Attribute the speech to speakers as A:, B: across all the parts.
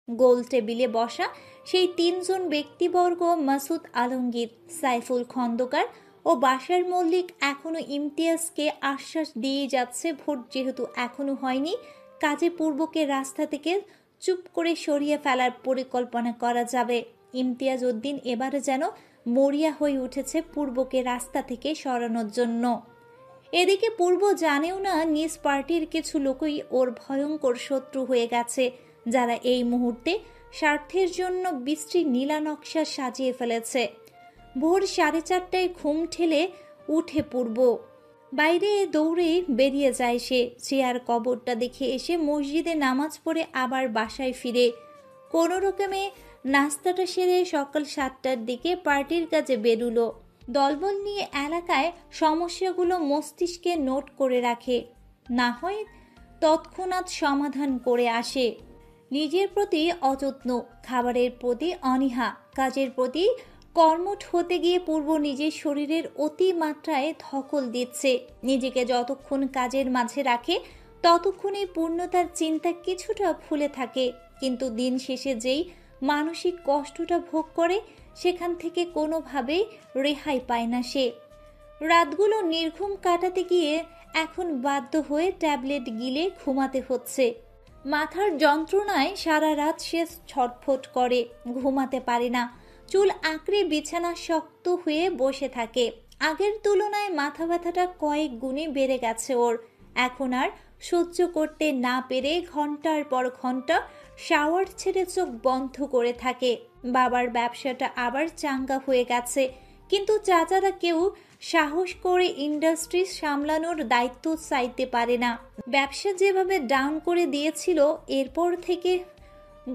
A: গোল টেবিলে বসা সেই তিনজন ব্যক্তিবর্গ মাসুদ আলমগীর, সাইফুল খন্দকার ও বাশার মল্লিক এখনো ইমতিয়াজকে আশ্বাস দিয়ে যাচ্ছে ভোট যেহেতু এখনো হয়নি, কাজে পূর্বকে রাস্তা থেকে চুপ করে সরিয়ে ফেলার পরিকল্পনা করা যাবে। ইমতিয়াজ উদ্দিন এবারে যেন মরিয়া হয়ে উঠেছে পূর্বকে রাস্তা থেকে সরানোর জন্য। এদিকে পূর্ব জানেও না নিজ পার্টির কিছু লোকই ওর ভয়ঙ্কর শত্রু হয়ে গেছে, যারা এই মুহূর্তে স্বার্থের জন্য বিশ্রী নীলা নকশা সাজিয়ে ফেলেছে। ভোর 4:30টায় ঘুম ঠেলে উঠে পূর্ব, বাইরে দৌড়ে বেরিয়ে যায় সে। চেয়ার কবরটা দেখে এসে মসজিদে নামাজ পড়ে আবার বাসায় ফিরে কোনো রকমে নাস্তাটা সেরে সকাল 7টার দিকে পার্টির কাজে বেরুলো। দলবল নিয়ে এলাকায় সমস্যাগুলো মস্তিষ্কে নোট করে রাখে, না হয় তৎক্ষণাৎ সমাধান করে আসে। নিজের প্রতি অযত্ন, খাবারের প্রতি অনীহা, কাজের প্রতি কর্মঠ হতে গিয়ে পূর্ব নিজের শরীরের অতিমাত্রায় ধকল দিচ্ছে। নিজেকে যতক্ষণ কাজের মাঝে রাখে ততক্ষণই পূর্ণতার চিন্তা কিছুটা ভুলে থাকে, কিন্তু দিন শেষে যেই মানসিক কষ্টটা ভোগ করে সেখান থেকে কোনোভাবেই রেহাই পায় না সে। রাতগুলো নির্ঘুম কাটাতে গিয়ে এখন বাধ্য হয়ে ট্যাবলেট গিলে ঘুমাতে হচ্ছে। মাথার যন্ত্রণায় সারা রাত সে ছটফট করে, ঘুমাতে পারে না। চুল আঁকড়ে বিছানা শক্ত হয়ে বসে থাকে। আগের তুলনায় মাথা ব্যথাটা কয়েক গুণে বেড়ে গেছে ওর। এখন আর সহ্য করতে না পেরে ঘন্টার পর ঘন্টা শাওয়ার ছেড়ে চোখ বন্ধ করে থাকে। বাবার ব্যবসাটা আবার চাঙ্গা হয়ে গেছে, কিন্তু চাচারা কেউ সাহস করে ইন্ডাস্ট্রি সামলানোর দায়িত্ব চাইতে পারে না। ব্যবসা যেভাবে ডাউন করে দিয়েছিল, এরপর থেকে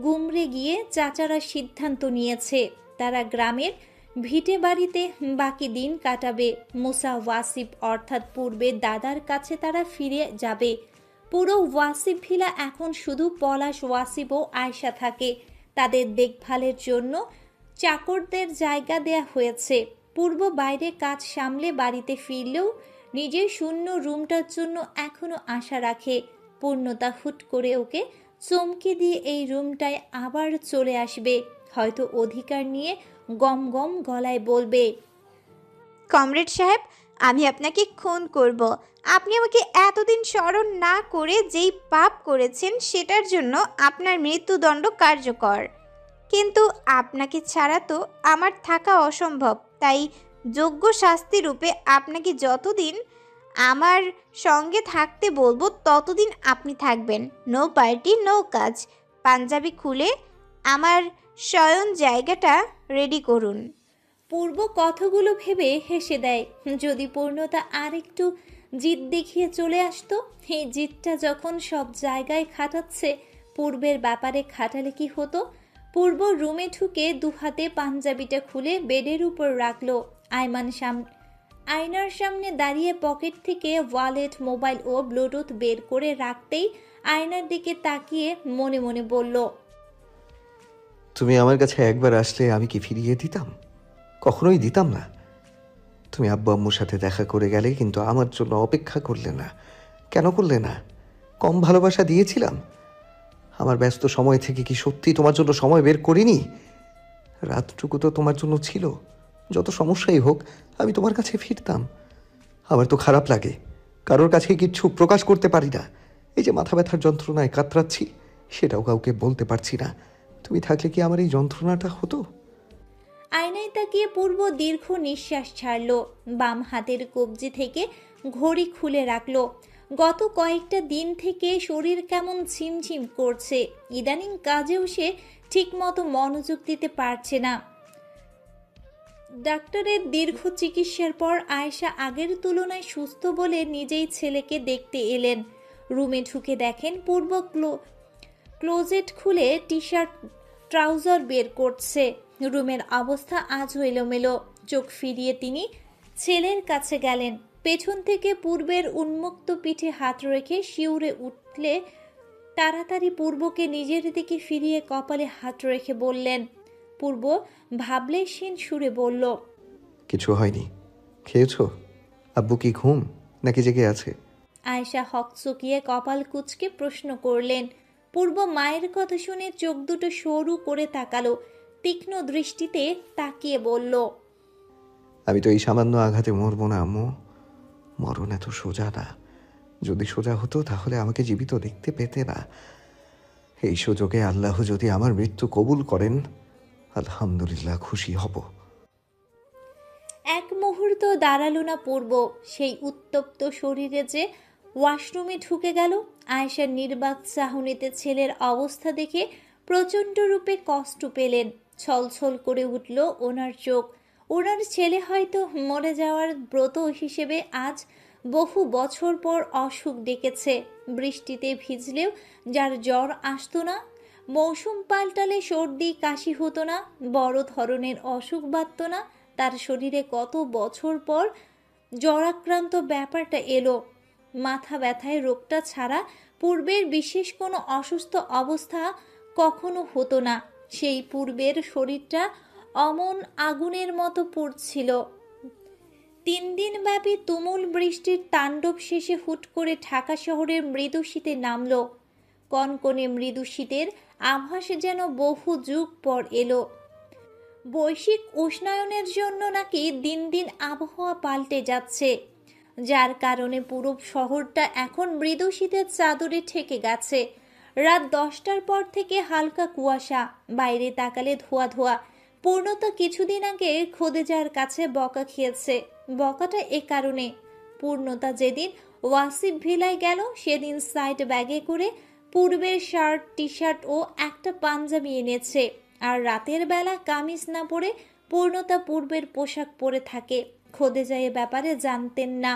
A: গুমরে গিয়ে চাচারা সিদ্ধান্ত নিয়েছে তারা গ্রামের ভিটে বাড়িতে বাকি দিন কাটাবে। মুসা ওয়াসিফ অর্থাৎ পূর্বের দাদার কাছে তারা ফিরে যাবে। পুরো ওয়াসিফ ভিলা এখন শুধু পলাশ ওয়াসিফ ও আয়শা থাকে। তাদের দেখভালের জন্য চাকরদের জায়গা দেয়া হয়েছে। পূর্ব বাইরে কাজ সামলে বাড়িতে ফিরলেও নিজের শূন্য রুমটার জন্য এখনো আশা রাখে পূর্ণতা হুট করে ওকে চমকে দিয়ে এই রুমটায় আবার চলে আসবে, হয়তো অধিকার নিয়ে গম গম গলায় বলবে,
B: কমরেড সাহেব, আমি আপনাকে খুন করব। আপনি আমাকে এতদিন স্মরণ না করে যেই পাপ করেছেন সেটার জন্য আপনার মৃত্যুদণ্ড কার্যকর। কিন্তু আপনাকে ছাড়া তো আমার থাকা অসম্ভব, তাই যোগ্য শাস্তি রূপে আপনাকে যতদিন আমার সঙ্গে থাকতে বলবো ততদিন আপনি থাকবেন। নো পার্টি নো কাজ। পাঞ্জাবি খুলে আমার শয়ন জায়গাটা রেডি করুন।
A: পূর্ব কথাগুলো ভেবে হেসে দেয়। যদি পূর্ণতা আর একটু জিদ দেখিয়ে চলে আসতো। এই জিদটা যখন সব জায়গায় খাটাচ্ছে, পূর্বের ব্যাপারে খাটালে কি হতো? পূর্ব রুমে ঢুকে দুহাতে পাঞ্জাবিটা খুলে বেডের উপর রাখলো। আয়নার সামনে দাঁড়িয়ে পকেট থেকে ওয়ালেট, মোবাইল ও ব্লুটুথ বের করে রাখতেই আয়নার দিকে তাকিয়ে মনে মনে বলল,
C: তুমি আমার কাছে একবার আসলে আমি কি ফিরিয়ে দিতাম? কখনোই দিতাম না। তুমি আব্বু আম্মুর সাথে দেখা করে গেলে, কিন্তু আমার জন্য অপেক্ষা করলে না। কেন করলে না? কম ভালোবাসা দিয়েছিলাম? আমার ব্যস্ত সময় থেকে কি সত্যি তোমার জন্য সময় বের করিনি? রাতটুকু তো তোমার জন্য ছিল। যত সমস্যাই হোক আমি তোমার কাছে ফিরতাম। আমার তো খারাপ লাগে, কারোর কাছে কিচ্ছু প্রকাশ করতে পারি না। এই যে মাথা ব্যথার যন্ত্রণায় কাতরাচ্ছি, সেটাও কাউকে বলতে পারছি না। তুমি থাকলে কি আমার এই যন্ত্রণাটা হতো?
A: আয়নায় তাকিয়ে পূর্ব দীর্ঘ নিঃশ্বাস ছাড়ল। বাম হাতের কবজি থেকে ঘড়ি খুলে রাখল। গত কয়েকটা দিন থেকে শরীর কেমন ঝিমঝিম করছে। ইদানিং কাজেও সে ঠিকমতো মনোযোগ দিতে পারছে না। ডাক্তারের দীর্ঘ চিকিৎসার পর আয়েশা আগের তুলনায় সুস্থ বলে নিজেই ছেলেকে দেখতে এলেন। রুমে ঢুকে দেখেন পূর্ব ক্লোজেট খুলে টি শার্ট ট্রাউজার বের করছে। রুমের অবস্থা আজও এলোমেলো। চোখ ফিরিয়ে তিনি ছেলের কাছে গেলেন। পেছন থেকে পূর্বের উন্মুক্ত পিঠে হাত রেখে শিউরে উঠলে তাড়াতাড়ি পূর্বকে নিজের দিকে ফিরিয়ে কপালে হাত রেখে বললেন। পূর্ব ভাবলেশীন সুরে বলল,
C: কিছু হয়নি। খেয়েছো? আব্বু কি ঘুম নাকি জেগে আছে?
A: আয়েশা হকচকিয়ে কপাল কুঁচকে প্রশ্ন করলেন। পূর্ব মায়ের কথা শুনে চোখ দুটো সরু করে তাকালো, তীক্ষ্ণ দৃষ্টিতে তাকিয়ে বলল,
C: আমি তো এই সামান্য আঘাতে মরবো না আম্মু। মরণ এত সোজা না। যদি সোজা হতো তাহলে আমাকে জীবিত দেখতে পেতে না। এই সুযোগে আল্লাহ যদি আমার মৃত্যু কবুল করেন, আলহামদুলিল্লাহ, খুশি হব।
A: এক মুহূর্ত দাঁড়ালো না পূর্ব। সেই উত্তপ্ত শরীরে যে ওয়াশরুমে ঢুকে গেল। আয়েশার নির্বাক চাহনিতে ছেলের অবস্থা দেখে প্রচণ্ড রূপে কষ্ট পেলেন। ছলছল করে উঠল ওনার চোখ। ওনার ছেলে হয়তো মরে যাওয়ার ব্রত হিসেবে আজ বহু বছর পর অসুখ ডেকেছে। বৃষ্টিতে ভিজলেও যার জ্বর আসতো না, মৌসুম পাল্টালে সর্দি কাশি হতো না, বড় ধরনের অসুখ বাঁধত না, তার শরীরে কত বছর পর জ্বরাক্রান্ত ব্যাপারটা এলো। মাথা ব্যথায় রোগটা ছাড়া পূর্বের বিশেষ কোনো অসুস্থ অবস্থা কখনো হতো না। সেই পূর্বের শরীরটা অমন আগুনের মতো পুড়ছিল। 3 দিন ব্যাপী তুমুল বৃষ্টির তাণ্ডব শেষে হুট করে ঢাকা শহরের মৃদু শীতে নামল। কনকনে মৃদু শীতের আভাস যেন বহু যুগ পর এলো। বৈশ্বিক উষ্ণায়নের জন্য নাকি দিন দিন আবহাওয়া পাল্টে যাচ্ছে, যার কারণে পুরো শহরটা এখন মৃদু শীতের চাদরে ঠেকে গেছে। রাত 10টার পর থেকে হালকা কুয়াশা, বাইরে তাকালে ধোয়া ধোয়া। পূর্ণতা কিছুদিন আগে খোদেজার কাছে বকা খেয়েছে। বকাটা এ কারণে, পূর্ণতা যেদিন ওয়াসিফ ভিলায় গেল সেদিন সাইড ব্যাগে করে পূর্বের শার্ট, টি শার্ট ও একটা পাঞ্জাবি এনেছে। আর রাতের বেলা কামিজ না পরে পূর্ণতা পূর্বের পোশাক পরে থাকে। খোদেজা এ ব্যাপারে জানতেন না।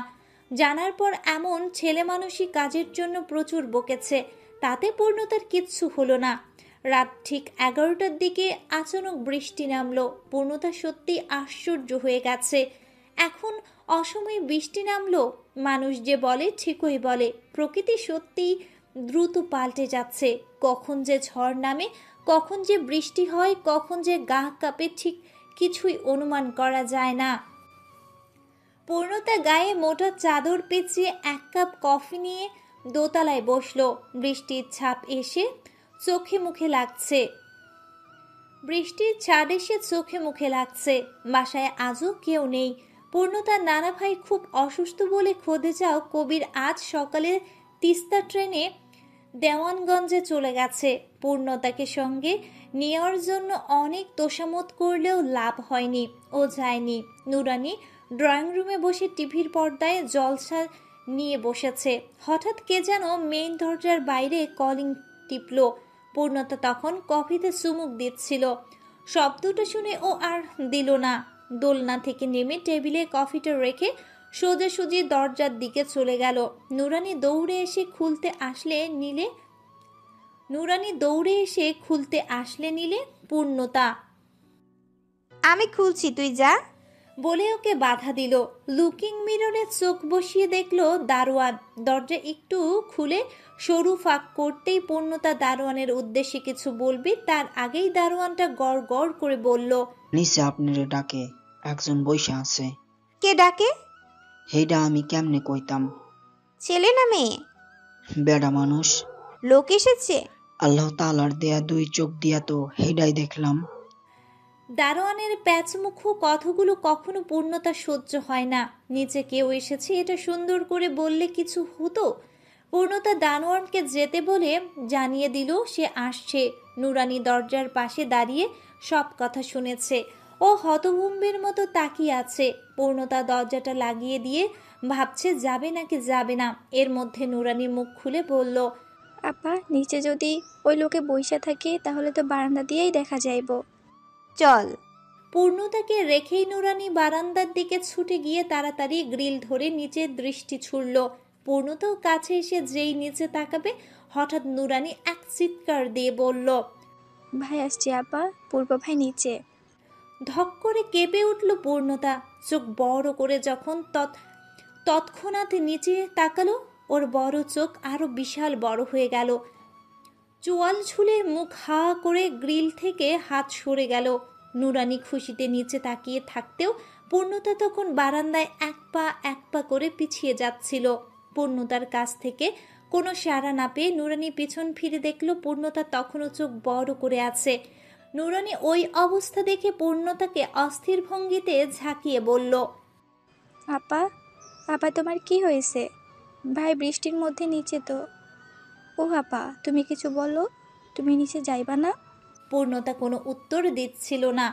A: জানার পর এমন ছেলে মানুষই কাজের জন্য প্রচুর বকেছে, তাতে পূর্ণতার কিচ্ছু হলো না। রাত ঠিক 11টার দিকে আচানক বৃষ্টি নামলো। পূর্ণতা সত্যি আশ্চর্য হয়ে গেছে। এখন অসময়ে বৃষ্টি নামলো। মানুষ যে বলে ঠিকই বলে, প্রকৃতি সত্যি দ্রুত পাল্টে যাচ্ছে। কখন যে ঝড় নামে, কখন যে বৃষ্টি হয়, কখন যে গা কাঁপে, ঠিক কিছুই অনুমান করা যায় না। পূর্ণতা গায়ে মোটা চাদর পেঁচিয়ে 1 কাপ কফি নিয়ে দোতলায় বসলো। বৃষ্টির ছাপ এসে চোখে মুখে লাগছে। বৃষ্টির ছাদ এসে চোখে মুখে লাগছে। বাসায় আজও কেউ নেই। পূর্ণতার নানা ভাই খুব অসুস্থ বলে খোদেজাও কবির আজ সকালে তিস্তা ট্রেনে দেওয়ানগঞ্জে চলে গেছে। পূর্ণতাকে সঙ্গে নেওয়ার জন্য অনেক তোষামত করলেও লাভ হয়নি, ও যায়নি। নুরানি ড্রয়িং রুমে বসে টিভির পর্দায় জলসা নিয়ে বসেছে। হঠাৎ কে যেন মেইন দরজার বাইরে কলিং টিপল। পূর্ণতা তখন কফিতে চুমুক দিচ্ছিল। শব্দটা শুনে ও আর দিল না। দোলনা থেকে নেমে টেবিলে কফিটা রেখে সোজাসুজি দরজার দিকে চলে গেল। নুরানি দৌড়ে এসে খুলতে আসলে নিলে পূর্ণতা
B: আমি খুলছি, তুই যা
A: বলে ওকে বাধা দিল। লুকিং মিররে চোখ বসিয়ে দেখলো দারোয়ান। দরজা একটু খুলে সরু ফাঁক করতেই পূর্ণতা দারোয়ানের উদ্দেশ্যে কিছু বলবে, তার আগেই দারোয়ানটা গড় গড় করে বলল,
D: নিচে আপনারে ডাকে, একজন বইসা আছে।
B: কে ডাকে?
D: হেইডা আমি কেমনে কইতাম?
B: ছেলে না মেয়ে?
D: বেডা মানুষ।
B: লোক এসেছে?
D: আল্লাহ তাআলার দেয়া 2 চোখ দিয়া তো হেইডাই দেখলাম।
A: দারোয়ানের প্যাচমুখ কথাগুলো কখনো পূর্ণতা সহ্য হয় না। নিচে কেউ এসেছে এটা সুন্দর করে বললে কিছু হতো। পূর্ণতা দারোয়ানকে যেতে বলে জানিয়ে দিল সে আসছে। নুরানি দরজার পাশে দাঁড়িয়ে সব কথা শুনেছে। ও হতভম্বের মতো তাকিয়ে আছে। পূর্ণতা দরজাটা লাগিয়ে দিয়ে ভাবছে যাবে নাকি যাবে না। এর মধ্যে নুরানি মুখ খুলে বলল,
E: আপা, নিচে যদি ওই লোকে বইসা থাকে তাহলে তো বারান্দা দিয়েই দেখা যাইব।
B: চল।
A: পূর্ণতাকে রেখেই নুরানি বারান্দার দিকে ছুটে গিয়ে তাড়াতাড়ি গ্রিল ধরে নিচে দৃষ্টি ছুড়ল। পূর্ণতাও কাছে এসে যেই নিচে তাকাবে, হঠাৎ নুরানি এক চিৎকার দিয়ে বলল,
E: ভাই আসছে আপা, পূর্ব ভাই নিচে।
A: ধক করে কেঁপে উঠল পূর্ণতা। চোখ বড় করে যখন তৎক্ষণাৎ নিচে তাকালো, ওর বড় চোখ আরো বিশাল বড় হয়ে গেল। চোয়াল ঝুলে মুখ হা করে গ্রিল থেকে হাত সরে গেল। নুরানি খুশিতে নিচে তাকিয়ে থাকতেও পূর্ণতা তখন বারান্দায় এক পা করে পিছিয়ে যাচ্ছিল। পূর্ণতার কাছ থেকে কোনো সাড়া না পেয়ে নুরানি পিছন ফিরে দেখল পূর্ণতা তখনও চোখ বড় করে আছে। নুরানি ওই অবস্থা দেখে পূর্ণতাকে অস্থির ভঙ্গিতে ঝাঁকিয়ে বলল,
E: আপা, আপা তোমার কি হয়েছে? ভাই বৃষ্টির মধ্যে নিচে তো। ও আপা, তুমি কিছু বলো, তুমি নিচে যাইবা না?
A: পূর্ণতা কোনো উত্তর দিচ্ছিল না।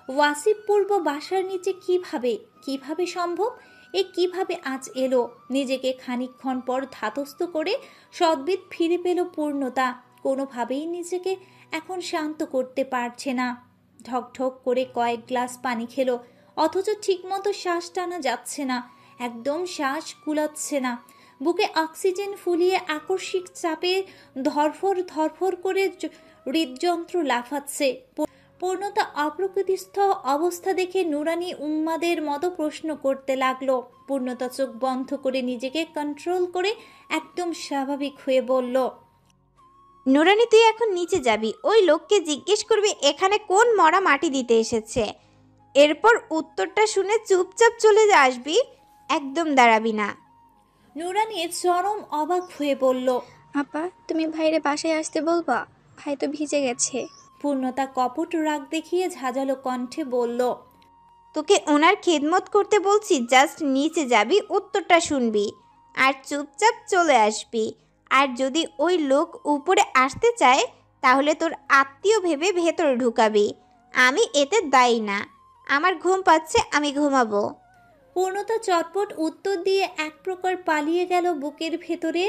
A: ওয়াসিফ পূর্ব বাসার নিচে কিভাবে সম্ভব? কিভাবে আজ এলো? নিজেকে খানিকক্ষণ পর ধাতস্থ করে সদ্বিদ ফিরে পেল পূর্ণতা। কোনোভাবেই নিজেকে এখন শান্ত করতে পারছে না। ঢকঢক করে কয়েক গ্লাস পানি খেলো, অথচ ঠিকমতো শ্বাস টানা যাচ্ছে না, একদম শ্বাস কুলাচ্ছে না। বুকে অক্সিজেন ফুলিয়ে আকস্মিক চাপে ধরফর করে হৃদযন্ত্র লাফাচ্ছে। পূর্ণতা অপ্রকৃতিস্থ অবস্থা দেখে নুরানি উম্মাদের মতো প্রশ্ন করতে লাগলো। পূর্ণতা চোখ বন্ধ করে নিজেকে কন্ট্রোল করে একদম স্বাভাবিক হয়ে বলল,
B: নুরানি তুই এখন নিচে যাবি, ওই লোককে জিজ্ঞেস করবি এখানে কোন মরা মাটি দিতে এসেছে। এরপর উত্তরটা শুনে চুপচাপ চলে আসবি, একদম দাঁড়াবি না।
A: নুরানি চরম অবাক হয়ে বলল,
E: আপা, তুমি ভাইরে বাসায় আসতে বলবা, ভাই তো ভিজে গেছে।
A: পূর্ণতা কপট রাগ দেখিয়ে ঝাঁঝালো কণ্ঠে বলল,
B: তোকে ওনার খেদমত করতে বলছি, জাস্ট নিচে যাবি, উত্তরটা শুনবি আর চুপচাপ চলে আসবি। আর যদি ওই লোক উপরে আসতে চায় তাহলে তোর আত্মীয় ভেবে ভেতরে ঢুকাবি, আমি এতে দায়ী না। আমার ঘুম পাচ্ছে, আমি ঘুমাবো।
A: পূর্ণতা চটপট উত্তর দিয়ে এক প্রকার পালিয়ে গেল। বুকের ভেতরে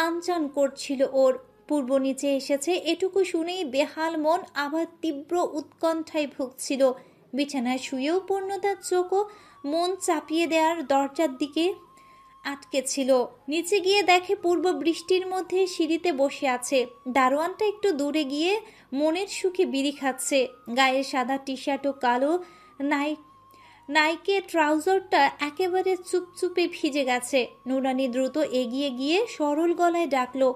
A: আনচান করছিল ওর। পূর্ব নিচে এসেছে এটুকু শুনেই বেহাল মন আবার তীব্র উৎকণ্ঠায় ভুগছিল। বিছানায় শুয়েও পূর্ণতার চোখ ও মন চাপিয়ে দেওয়ার দরজার দিকে আটকে ছিল। নিচে গিয়ে দেখে পূর্ব বৃষ্টির মধ্যে সিঁড়িতে বসে আছে। দারোয়ানটা একটু দূরে গিয়ে মনের সুখে বিড়ি খাচ্ছে। গায়ে সাদা টি শার্ট ও কালো নাইকে ট্রাউজারটা একেবারে চুপচুপে ভিজে গেছে। নুরানি দ্রুত এগিয়ে গিয়ে সরল গলায় ডাকলো,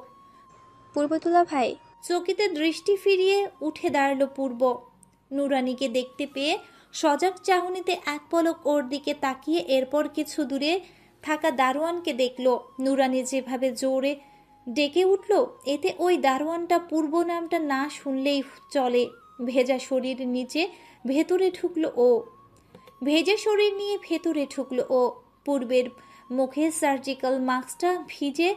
E: পূর্বতুলা ভাই।
A: চকিতে দৃষ্টি ফিরিয়ে উঠে দাঁড়ালো পূর্ব। নুরানিকে দেখতে পেয়ে সজাগ চাহনিতে এক পলক ওর দিকে তাকিয়ে এরপর কিছু দূরে থাকা দারোয়ানকে দেখলো। নুরানি যেভাবে জোরে ডেকে উঠল, এতে ওই দারোয়ানটা পূর্ব নামটা না শুনলেই চলে। ভেজা শরীর নিচে ভেতরে ঢুকলো ও ভেজা শরীর নিয়ে ভেতরে ঢুকলো ও। পূর্বের মুখে সার্জিক্যাল মাস্কটা ভিজে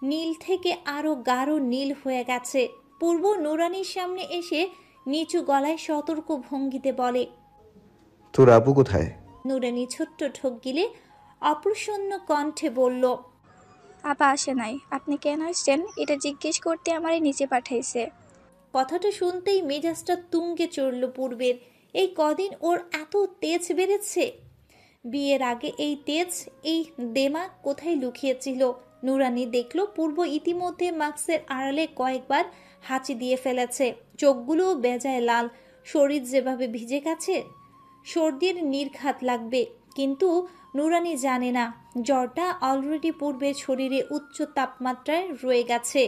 A: নীল থেকে আরো গাঢ় নীল হয়ে গেছে। পূর্ব নুরানির সামনে এসে নিচু গলায় সতর্ক ভঙ্গিতে বলে,
C: তোর আবু কোথায়?
A: নুরানি ছোট্ট ঢোক গিলে অপ্রসন্ন কণ্ঠে বলল,
E: আপা আসে নাই, আপনি কেন আসছেন এটা জিজ্ঞেস করতে আমারে নিচে পাঠাইছে।
A: কথাটা শুনতেই মেজাজটা তুঙ্গে চড়ল পূর্বের। এই কদিন ওর এত তেজ বেড়েছে। বিয়ের আগে এই তেজ, এই দেমাগ কোথায় লুকিয়েছিল? নুরানি দেখল পূর্ব ইতিমধ্যে মাস্কের আড়ালে কয়েকবার হাঁচি দিয়ে ফেলেছে। চোখগুলোও বেজায় লাল। শরীর যেভাবে ভিজে গেছে, সর্দির নির্ঘাত লাগবে। কিন্তু নুরানি জানে না জ্বরটা অলরেডি পূর্বের শরীরে উচ্চ তাপমাত্রায় রয়ে গেছে।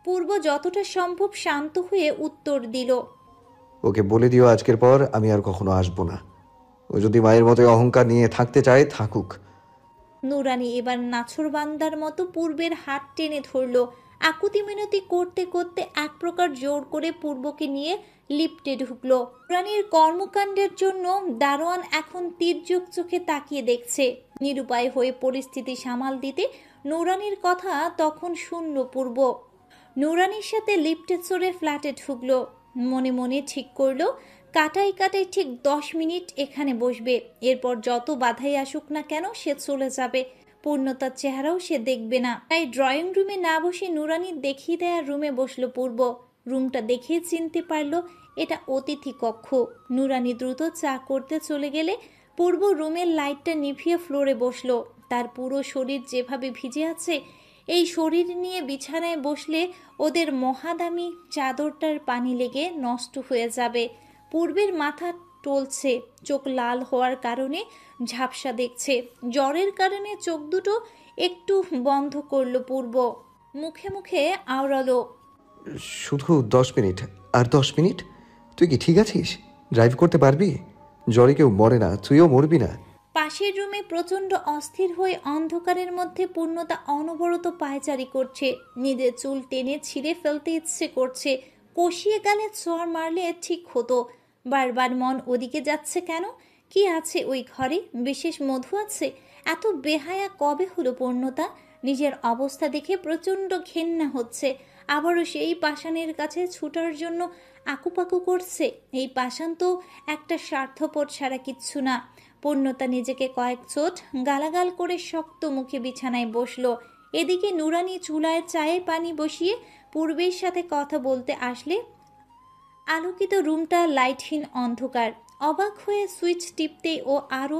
A: পূর্ব যতটা সম্ভব শান্ত হয়ে উত্তর দিল,
C: ওকে বলে দিও আজকের পর আমি আর কখনো আসবো না। ও যদি মায়ের মতো অহংকার নিয়ে থাকতে চায় থাকুক।
A: নুরানি এবার নাছোড়বান্দার মতো পূর্বের হাত টেনে ধরল। আকুতি মিনতি করতে করতে এক প্রকার জোর করে পূর্বকে নিয়ে লিফটে ঢুকলো। নুরানির কর্মকাণ্ডের জন্য দারোয়ান এখন তীর্যক চোখে তাকিয়ে দেখছে। নিরুপায় হয়ে পরিস্থিতি সামাল দিতে নুরানির কথা তখন শুনল পূর্ব। নুরানির সাথে লিফটে চড়ে ফ্ল্যাটে ঢুকলো। মনে মনে ঠিক করলো কাটাই ঠিক 10 মিনিট এখানে বসবে। এরপর যত বাধাই আসুক না কেন সে চলে যাবে। পূর্ণতার চেহারাও সে দেখবে না। তাই ড্রয়িং রুমে না বসে নুরানির দেখিয়ে দেয়া রুমে বসলো পূর্ব। রুমটা দেখে চিনতে পারলো এটা অতিথি কক্ষ। নুরানি দ্রুত চা করতে চলে গেলে পূর্ব রুমের লাইটটা নিভিয়ে ফ্লোরে বসলো। তার পুরো শরীর যেভাবে ভিজে আছে, এই শরীর নিয়ে বিছানায় বসলে ওদের মহাদামি চাদরটার পানি লেগে নষ্ট হয়ে যাবে। পূর্বের মাথা টলছে, চোখ লাল হওয়ার কারণে ঝাপসা দেখছে। জ্বরের কারণে চোখ দুটো একটু বন্ধ করলো পূর্ব। মুখে মুখে আওড়ালো,
C: শুধু 10 মিনিট। আর 10 মিনিট? তুই কি ঠিক আছিস? ড্রাইভ করতে পারবি? জ্বরে কেউ মরে না, তুইও মরবি না।
A: পাশের রুমে প্রচণ্ড অস্থির হয়ে অন্ধকারের মধ্যে পূর্ণতা অনবরত পায়চারি করছে। নিজের চুল টেনে ছিঁড়ে ফেলতে ইচ্ছে করছে, কষিয়ে গালে চড় মারলে ঠিক হতো। বারবার মন ওদিকে যাচ্ছে কেন? কি আছে ওই ঘরে? বিশেষ মধু আছে? এত বেহায়া কবে হলো পূর্ণতা? নিজের অবস্থা দেখে প্রচণ্ড ঘেন্না হচ্ছে। আবারও সেই পাষাণের কাছে ছুটার জন্য আকুপাকু করছে। এই পাষাণ তো একটা স্বার্থপর ছাড়া কিচ্ছু না। পূর্ণতা নিজেকে কয়েক চোট গালাগাল করে শক্ত মুখে বিছানায় বসলো। এদিকে নুরানি চুলায় চায়ে পানি বসিয়ে পূর্বের সাথে কথা বলতে আসলে আলোকিত রুমটা লাইটহীন অন্ধকার। অবাক হয়ে সুইচ টিপতেই ও আরও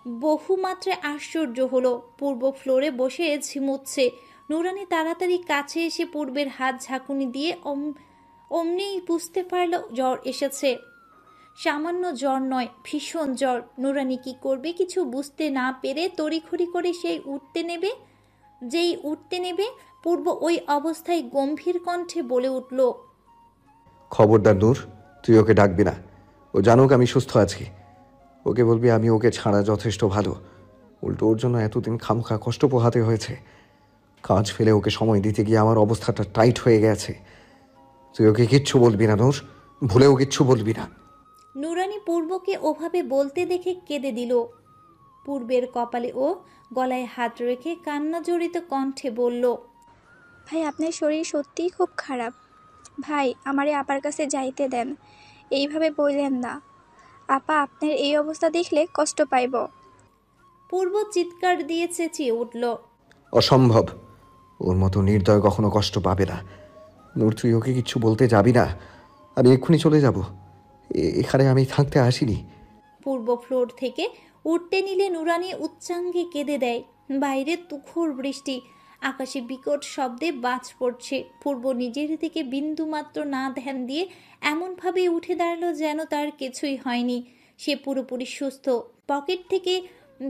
A: বহুমাত্রায় আশ্চর্য হলো। পূর্ব ফ্লোরে বসে ঝিমুচ্ছে। নুরানি তাড়াতাড়ি কাছে এসে পূর্বের হাত ঝাঁকুনি দিয়ে অমনিই বুঝতে পারল জ্বর এসেছে। সামান্য জ্বর নয়, ভীষণ জ্বর। নুরানি কি করবে কিছু বুঝতে না পেরে তড়িঘড়ি করে যেই উঠতে নেবে পূর্ব ওই অবস্থায় গম্ভীর কণ্ঠে বলে উঠল,
C: খবরদার নূর, তুই ওকে ডাকবি না। ও জানুক আমি সুস্থ আছি। ওকে বলবি আমি ওকে ছাড়া যথেষ্ট ভালো। উল্টো ওর জন্য এতদিন খামখা কষ্ট পোহাতে হয়েছে। কাজ ফেলে ওকে সময় দিতে গিয়ে আমার অবস্থাটা টাইট হয়ে গেছে। তুই ওকে কিচ্ছু বলবি না নূর, ভুলেও কিচ্ছু বলবি না।
A: নুরানি পূর্বকে ওভাবে বলতে দেখে কেঁদে দিল। পূর্বের কপালে ও গলায় হাত রেখে কান্না জড়িত কণ্ঠে বলল,
E: ভাই আপনার শরীর সত্যিই খুব খারাপ। ভাই আমারে আপার কাছে যাইতে দেন, এইভাবে বললেন না। আপা আপনার এই অবস্থা দেখলে কষ্ট পাইব।
A: পূর্ব চিৎকার দিয়ে চেঁচিয়ে উঠল,
C: অসম্ভব, ওর মতো নির্দয় কখনো কষ্ট পাবে না। নূর, তুই ওকে কিচ্ছু বলতে যাবি না। আমি এক্ষুনি চলে যাব। এখানে আমি থাকতে আসিনি।
A: পূর্ব ফ্লোর থেকে উঠতে নিলে নুরানি উচ্চাঙ্গে কেঁদে দেয়। বাইরে তুখোড় বৃষ্টি, আকাশে বিকট শব্দে বাজ পড়ছে। পূর্ব নিজের দিকে বিন্দুমাত্র না ধ্যান দিয়ে এমনভাবে উঠে দাঁড়ালো যেন তার কিছুই হয়নি। সে পুরোপুরি সুস্থ। পকেট থেকে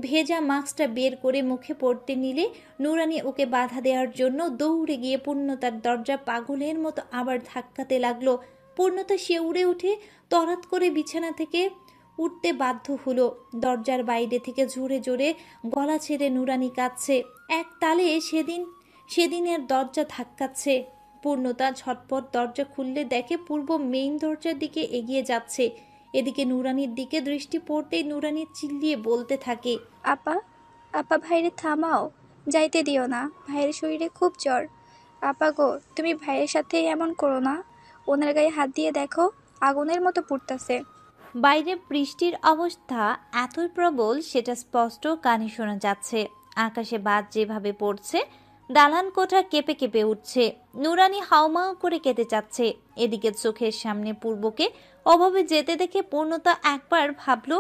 A: ভেজা মাস্কটা বের করে মুখে পড়তে নিলে নুরানি ওকে বাধা দেওয়ার জন্য দৌড়ে গিয়ে পূর্ণতার দরজা পাগলের মতো আবার ধাক্কাতে লাগলো। পূর্ণতা শিউরে উঠে তড়াৎ করে বিছানা থেকে উঠতে বাধ্য হলো। দরজার বাইরে থেকে জোরে জোরে গলা ছেড়ে নুরানি কাঁদছে। এক তালে সেদিনের দরজা ধাক্কাচ্ছে। পূর্ণতা ঝটপট দরজা খুললে দেখে পূর্ব মেইন দরজার দিকে এগিয়ে যাচ্ছে। এদিকে নুরানির দিকে দৃষ্টি পড়তেই নুরানি চিল্লিয়ে বলতে থাকে,
E: আপা আপা ভাইরে থামাও, যাইতে দিও না। ভাইয়ের শরীরে খুব জ্বর। আপা গো, তুমি ভাইয়ের সাথে এমন করো না। ওনার গায়ে হাত দিয়ে দেখো, আগুনের মতো পুড়তাছে।
A: বাইরে বৃষ্টির অবস্থা এতই প্রবল সেটা স্পষ্ট কানে শোনা যাচ্ছে। আকাশে বাজ যেভাবে পড়ছে, দালান কোঠা কেঁপে কেঁপে উঠছে। নুরানি হাউমাউ করে কেঁদে যাচ্ছে। এদিকে চোখের সামনে পূর্বকে অভাবে যেতে দেখে পূর্ণতা একবার ভাবল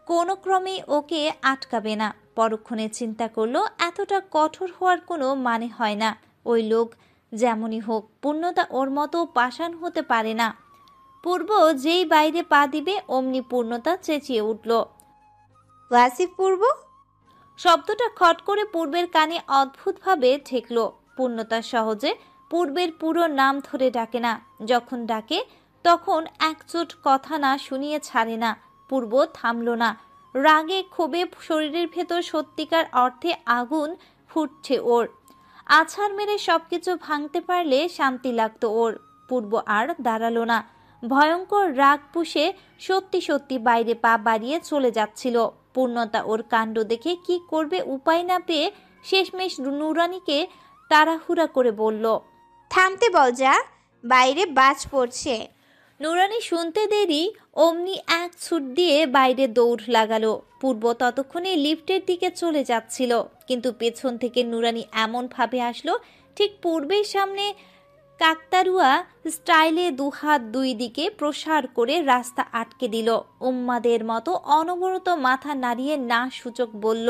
A: কোনো ক্রমেই ওকে আটকাবে না। পরক্ষণে চিন্তা করলো এতটা কঠোর হওয়ার কোনো মানে হয় না। ওই লোক যেমনই হোক, পূর্ণতা ওর মতো পাষাণ হতে পারে না। পূর্ব যেই বাইরে পা দিবে অমনি পূর্ণতা চেঁচিয়ে উঠল,
B: ওয়াসিফ পূর্ব।
A: শব্দটা খট করে পূর্বের কানে অদ্ভুতভাবে ঠেকল। পূর্ণতা সহজে পূর্বের পুরো নাম ধরে ডাকে না। যখন ডাকে তখন একচোট কথা না শুনিয়ে ছাড়ে না। পূর্ব থামল না। রাগে ক্ষোভে শরীরের ভেতর সত্যিকার অর্থে আগুন ফুটছে ওর। আছাড় মেরে সবকিছু ভাঙতে পারলে শান্তি লাগতো ওর। পূর্ব আর দাঁড়ালো না। ভয়ঙ্কর রাগ পুষে সত্যি সত্যি বাইরে পা বাড়িয়ে চলে যাচ্ছিল। পূর্ণতা ওর কাণ্ড দেখে কি করবে উপায় না পেয়ে শেষমেশ নুরানিকে তাড়াহুড়া করে বলল,
B: থামতে বল যা, বাইরে বাজ পড়ছে।
A: নুরানি শুনতে দেরি অমনি এক ছুট দিয়ে বাইরে দৌড় লাগালো। পূর্ব ততক্ষণে লিফটের দিকে চলে যাচ্ছিল, কিন্তু পেছন থেকে নুরানি এমনভাবে আসলো ঠিক পূর্বের সামনে কাকতারুয়া স্টাইলে দুহাত দুই দিকে প্রসার করে রাস্তা আটকে দিল। উম্মাদের মতো অনবরত মাথা নাড়িয়ে না সূচক বলল,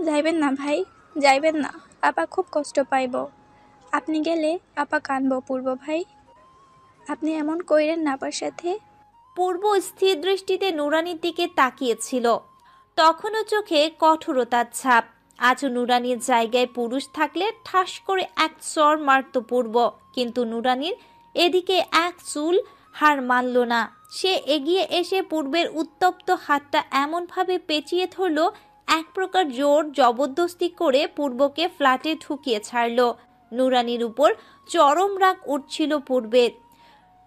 E: যাইবেন না ভাই, যাইবেন না। আপা খুব কষ্ট পাইব। আপনি গেলে আপা কানবো পূর্ব ভাই। আপনি এমন কইরেন না আপার সাথে।
A: পূর্ব স্থির দৃষ্টিতে নুরানির দিকে তাকিয়েছিল। তখনও চোখে কঠোরতার ছাপ। আজ নুরানির জায়গায় পুরুষ থাকলে ঠাস করে এক চর মারত পূর্ব, কিন্তু নুরানির এদিকে এক চুল হার মানল না। সে এগিয়ে এসে পূর্বের উত্তপ্ত হাতটা এমনভাবে পেঁচিয়ে ধরল, এক প্রকার জোর জবরদস্তি করে পূর্বকে ফ্ল্যাটে ঢুকিয়ে ছাড়ল। নুরানির উপর চরম রাগ উঠছিল পূর্বের।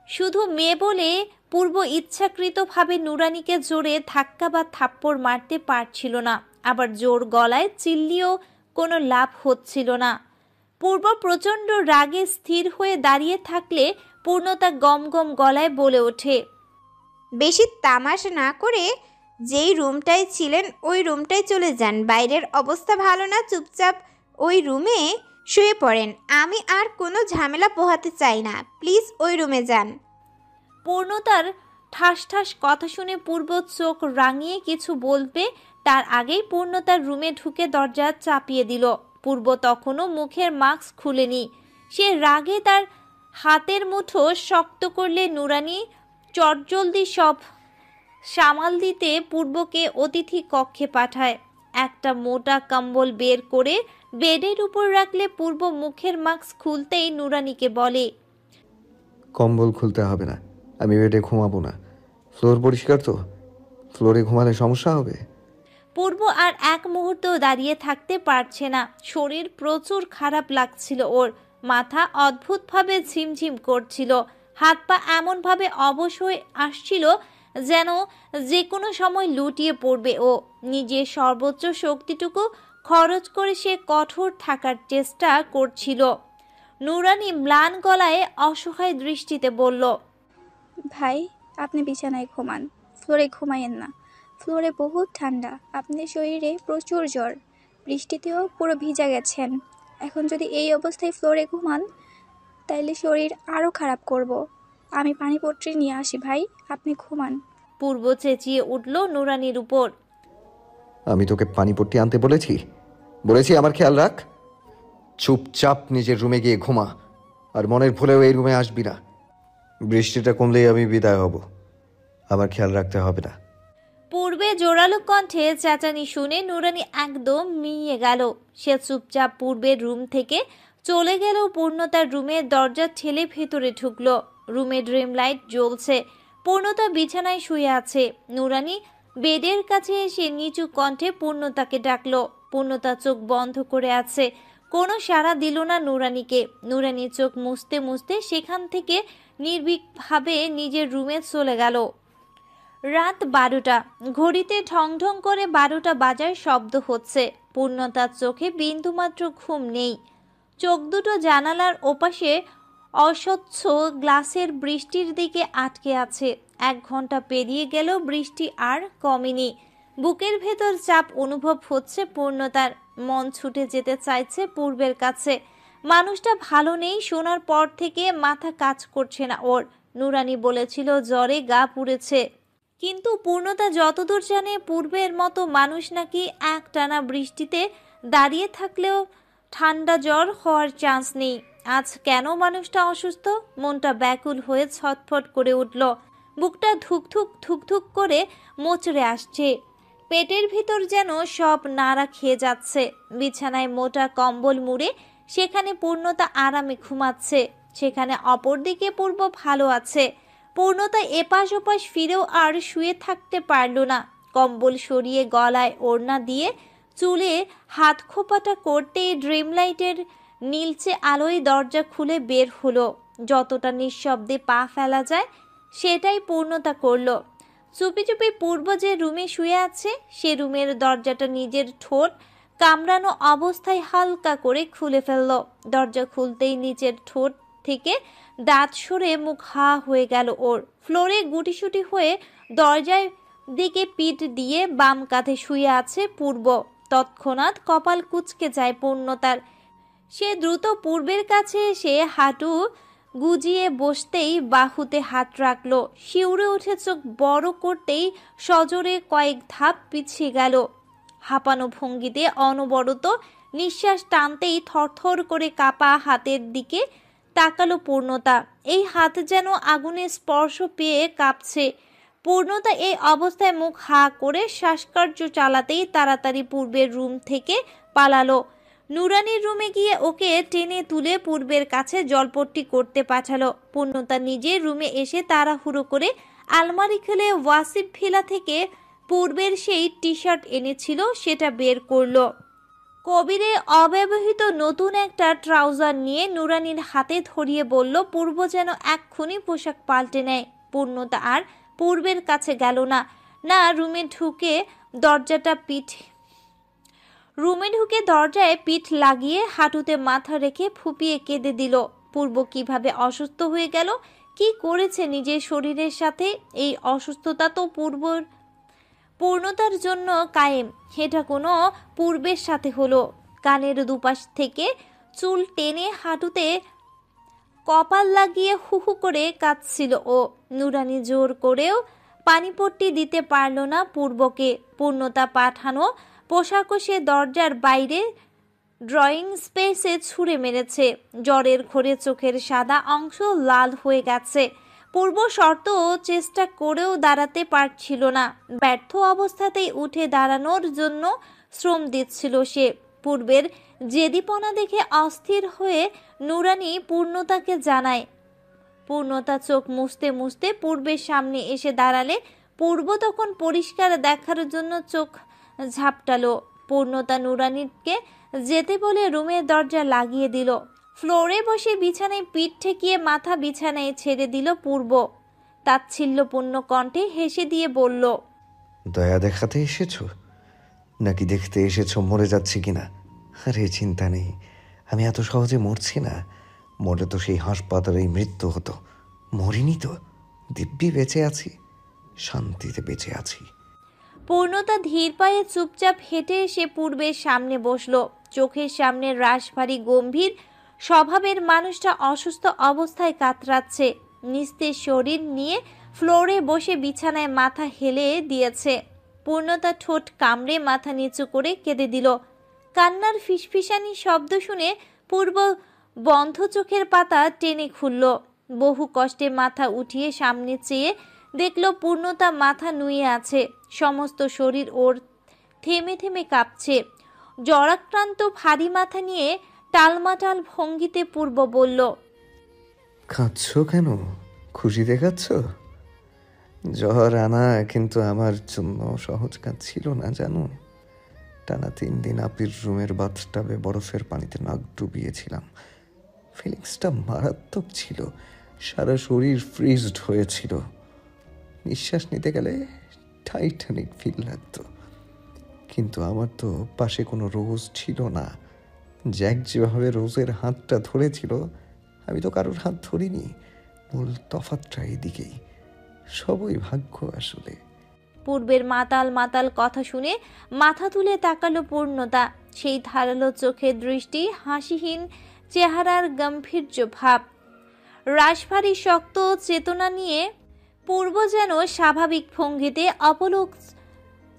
A: শুধু মেয়ে বলে পূর্ব ইচ্ছাকৃতভাবে নুরানিকে জোরে ধাক্কা বা থাপ্পড় মারতে পারছিল না, আবার জোর গলায় চিল্লিও কোনো লাভ হচ্ছিল না। পূর্ব প্রচণ্ড রাগে স্থির হয়ে দাঁড়িয়ে থাকলে পূর্ণতা গম গম গলায় বলে ওঠে,
B: বেশি তামাশা না করে যেই রুমটায় ছিলেন ওই রুমটায় চলে যান। বাইরের অবস্থা ভালো না, চুপচাপ ওই রুমে শুয়ে পড়েন। আমি আর কোনো ঝামেলা পোহাতে চাই না, প্লিজ ওই রুমে যান।
A: পূর্ণতার ঠাস ঠাস কথা শুনে পূর্ব চোখ রাঙিয়ে কিছু বলবে তার আগেই পূর্ণতার রুমে ঢুকে দরজা চাপিয়ে দিল। পূর্ব তখনও মুখের মাস্ক খুলেনি। সে রাগে তার হাতের মুঠো শক্ত করলে নুরানি চটজলদি সব সামাল দিতে পূর্বকে অতিথি কক্ষে পাঠায়। একটা মোটা কম্বল বের করে বেডের উপর রাখলে পূর্ব মুখের মাস্ক খুলতেই নুরানিকে বলে,
C: কম্বল খুলতে হবে না, আমি বেডে ঘুমাবো না। ফ্লোর পরিষ্কার তো? ফ্লোরে ঘুমালে সমস্যা হবে?
A: পূর্ব আর এক মুহূর্ত দাঁড়িয়ে থাকতে পারছে না। শরীর প্রচুর খারাপ লাগছিল ওর, মাথা অদ্ভুতভাবে ঝিমঝিম করছিল, হাত পা এমনভাবে অবশ হয়ে আসছিল যেন যে কোনো সময় লুটিয়ে পড়বে ও। নিজের সর্বোচ্চ শক্তিটুকু খরচ করে সে কঠোর থাকার চেষ্টা করছিল। নুরানি ম্লান গলায় অসহায় দৃষ্টিতে বলল,
E: ভাই, আপনি বিছানায় ঘুমান, ফ্লোরে ঘুমায়েন না। ফ্লোরে বহুত ঠান্ডা, আপনার শরীরে প্রচুর জ্বর, বৃষ্টিতেও পুরো ভিজা গেছেন। এখন যদি এই অবস্থায় ফ্লোরে ঘুমান তাইলে শরীর আরও খারাপ করব। আমি পানিপত্রী নিয়ে আসি ভাই, আপনি ঘুমান।
A: পূর্ব চেঁচিয়ে উঠল নুরানির উপর।
C: আমি তোকে পানিপট্টি আনতে বলেছি? বলেছি আমার খেয়াল রাখ। চুপচাপ নিজের রুমে গিয়ে ঘুমা, আর মনের ভুলেও এই রুমে আসবি না। বৃষ্টিটা কমলেই আমি বিদায় হব, আমার খেয়াল রাখতে হবে না।
A: পূর্বে জোরালো কণ্ঠে চেঁচানি শুনে নুরানি একদম মিইয়ে গেল। সে চুপচাপ পূর্বের রুম থেকে চলে গেল। পূর্ণতার রুমের দরজা ঠেলে ভেতরে ঢুকলো। রুমে ড্রিম লাইট জ্বলছে। পূর্ণতা বিছানায় শুয়ে আছে। নুরানি বেডের কাছে এসে নিচু কণ্ঠে পূর্ণতাকে ডাকলো। পূর্ণতা চোখ বন্ধ করে আছে, কোনো সাড়া দিল না নুরানিকে। নুরানি চোখ মুছতে মুছতে সেখান থেকে নির্ভীকভাবে নিজের রুমে চলে গেল। রাত 12টা। ঘড়িতে ঢং ঢং করে 12টা বাজার শব্দ হচ্ছে। পূর্ণতার চোখে বিন্দুমাত্র ঘুম নেই। চোখ দুটো জানালার ওপাশে অস্বচ্ছ গ্লাসের বৃষ্টির দিকে আটকে আছে। 1 ঘন্টা পেরিয়ে গেল, বৃষ্টি আর কমেনি। বুকের ভেতর চাপ অনুভব হচ্ছে পূর্ণতার। মন ছুটে যেতে চাইছে পূর্বের কাছে। মানুষটা ভালো নেই শোনার পর থেকে মাথা কাজ করছে না ওর। নুরানি বলেছিল জ্বরে গা পুড়েছে, কিন্তু পূর্ণতা যতদূর জানে পূর্বের মতো মানুষ নাকি একটানা বৃষ্টিতে দাঁড়িয়ে থাকলেও ঠান্ডা জ্বর হওয়ার চান্স নেই। আজ কেন মানুষটা অসুস্থ? মনটা ব্যাকুল হয়ে ছটফট করে উঠল। বুকটা ধুকধুক ধুকধুক করে মোচড়ে আসছে। পেটের ভিতর যেন সব নাড়া খেয়ে যাচ্ছে। বিছানায় মোটা কম্বল মুড়ে সেখানে পূর্ণতা আরামে ঘুমাচ্ছে। সেখানে অপরদিকে পূর্ব ভালো আছে। পূর্ণতা এপাশ ওপাশ ফিরেও আর শুয়ে থাকতে পারল না। কম্বল সরিয়ে গলায় ওড়না দিয়ে চুলে হাত খোপাটা করতেই ড্রিম লাইটের নীলচে আলোয় দরজা খুলে বের হলো। যতটা নিঃশব্দে পা ফেলা যায় সেটাই পূর্ণতা করল। চুপি চুপি পূর্ব যে রুমে শুয়ে আছে সে রুমের দরজাটা নিজের ঠোঁট কামড়ানো অবস্থায় হালকা করে খুলে ফেলল। দরজা খুলতেই নিচের ঠোঁট থেকে দাঁত সরে মুখ হা হয়ে গেল ওর। ফ্লোরে গুটিসুটি হয়ে দরজার দিকে পিঠ দিয়ে বাম কাঁধে শুয়ে আছে পূর্ব। তৎক্ষণাৎ কপাল কুঁচকে যায় পূর্ণতার। সে দ্রুত পূর্বের কাছে এসে হাঁটু গুজিয়ে বসতেই বাহুতে হাত রাখলো। শিউরে উঠে চোখ বড় করতেই সজোরে কয়েক ধাপ পিছিয়ে গেল। হাঁপানো ভঙ্গিতে অনবরত নিঃশ্বাস টানতেই থরথর করে কাঁপা হাতের দিকে তাকালো পূর্ণতা। এই হাত যেন আগুনের স্পর্শ পেয়ে কাঁপছে। পূর্ণতা এই অবস্থায় মুখ হা করে শ্বাসকার্য চালাতেই তাড়াতাড়ি পূর্বের রুম থেকে পালালো। নুরানির রুমে গিয়ে ওকে টেনে তুলে পূর্বের কাছে জলপট্টি করতে পাঠালো। পূর্ণতা নিজের রুমে এসে তাড়াহুড়ো করে আলমারি খুলে ওয়াসিফ ভিলা থেকে পূর্বের সেই টি শার্ট এনেছিল সেটা বের করলো। কবিরে অব্যবহৃত নতুন একটা ট্রাউজার নিয়ে নুরানির হাতে ধরিয়ে বলল পূর্ব যেন এক্ষুনি পোশাক পাল্টে নেয়। পূর্ণতা আর পূর্বের কাছে গেল না, রুমে ঢুকে দরজায় পিঠ লাগিয়ে হাঁটুতে মাথা রেখে ফুপিয়ে কেঁদে দিল। পূর্ব কিভাবে অসুস্থ হয়ে গেল, কি করেছে নিজের শরীরের সাথে? এই অসুস্থতা তো পূর্ণতার জন্য কায়েম, এটা কোনো পূর্বের সাথে হলো। কানের দুপাশ থেকে চুল টেনে হাঁটুতে কপাল লাগিয়ে হুহু করে কাঁদছিল ও। নুরানি জোর করেও পানিপট্টি দিতে পারল না পূর্বকে। পূর্ণতা পাঠানো পোশাকও সে দরজার বাইরে ড্রয়িং স্পেসে ছুঁড়ে মেরেছে। জ্বরের ঘোরে চোখের সাদা অংশ লাল হয়ে গেছে। পূর্ব শর্ত চেষ্টা করেও দাঁড়াতে পারছিল না, ব্যর্থ অবস্থাতেই উঠে দাঁড়ানোর জন্য শ্রম দিচ্ছিল সে। পূর্বের জেদিপনা দেখে অস্থির হয়ে নুরানি পূর্ণতাকে জানায়। পূর্ণতা চোখ মুছতে মুছতে পূর্বের সামনে এসে দাঁড়ালে পূর্ব তখন পরিষ্কার দেখার জন্য চোখ ঝাপটালো। পূর্ণতা নুরানিকে যেতে বলে রুমের দরজা লাগিয়ে দিল। ফ্লোরে বসে বিছানায় পিঠ ঠেকিয়ে মাথা বিছানায় ছেড়ে দিল পূর্ব। তাচ্ছিল্যপূর্ণ কণ্ঠে হেসে দিয়ে বলল,
C: দয়া দেখাতে এসেছো নাকি দেখতে এসেছো মরে যাচ্ছি কিনা? আরে চিন্তা নেই, আমি এত সহজে মরছি না। মরে তো সেই হাসপাতালেই মৃত্যু হতো। মরিনি তো, দিব্যি বেঁচে আছি, শান্তিতে বেঁচে আছি।
A: পূর্ণতা ধীর পায়ে চুপচাপ হেঁটে এসে পূর্বের সামনে বসলো। চোখের সামনে রাশভারী গম্ভীর স্বভাবের মানুষটা অসুস্থ অবস্থায় কাতরাচ্ছে। নিস্তেজ শরীর নিয়ে ফ্লোরে বসে বিছানায় মাথা হেলে দিয়েছে। পূর্ণতা ঠোঁট কামড়ে মাথা নিচু করে কেঁদে দিল। কান্নার ফিসফিসানি শব্দ শুনে পূর্ব বন্ধ চোখের পাতা টেনে খুলল। বহু কষ্টে মাথা উঠিয়ে সামনে চেয়ে দেখল পূর্ণতা মাথা নুয়ে আছে। সমস্ত শরীর ওর থেমে থেমে কাঁপছে। জ্বরাক্রান্ত ভারী মাথা নিয়ে টালমাটাল ভঙ্গিতে পূর্ব বলল,
C: কাঁদছো কেন? খুশি দেখাচ্ছ? জ্বর আনা কিন্তু আমার জন্য সহজ কাজ ছিল না জানো। টানা 3 দিন আপির রুমের বাথটাবে বরফের পানিতে নাক ডুবিয়েছিলাম। ফিলিংসটা মারাত্মক ছিল, সারা শরীর ফ্রিজড হয়েছিল। নিঃশ্বাস নিতে গেলে টাইটানিক ফিল লাগতো। কিন্তু আমার তো পাশে কোনো রোজ ছিল না। জ্যাক যেভাবে রোজের হাতটা ধরেছিল, আমি তো কারোর হাত ধরিনি। মূল তফাৎটা এদিকেই। সবই ভাগ্য আসলে।
A: পূর্বের মাতাল মাতাল কথা শুনে মাথা তুলে তাকালো পূর্ণতা। সেই ধারালো চোখের দৃষ্টি, হাসিহীন চেহারার গম্ভীর্য ভাব, রাশভারী শক্ত চেতনা নিয়ে পূর্ব যেন স্বাভাবিক ভঙ্গিতে অপলক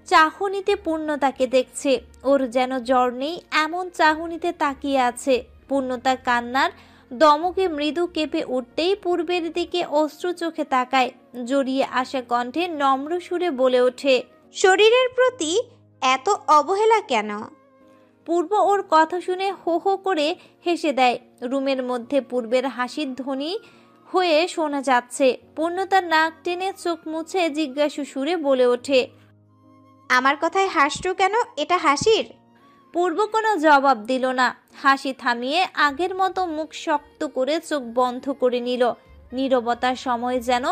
A: চাহনিতে পূর্ণতাকে দেখছে। ওর যেন জ্বর নেই এমন চাহনিতে তাকিয়ে আছে। পূর্ণতা কান্নার দমকে মৃদু কেঁপে উঠতেই পূর্বের দিকে অশ্রু চোখে তাকায়। জড়িয়ে আসা কণ্ঠে নম্র সুরে বলে ওঠে,
B: শরীরের প্রতি এত অবহেলা কেন?
A: পূর্ব ওর কথা শুনে হো হো করে হেসে দেয়। রুমের মধ্যে পূর্বের হাসির ধ্বনি হয়ে শোনা যাচ্ছে। পূর্ণতার নাক টেনে চোখ মুছে জিজ্ঞাসু সুরে বলে ওঠে,
B: আমার কথায় হাসছো কেন? এটা হাসির?
A: পূর্ব কোনো জবাব দিল না। হাসি থামিয়ে আগের মতো মুখ শক্ত করে চোখ বন্ধ করে নিল। নীরবতার সময় যেন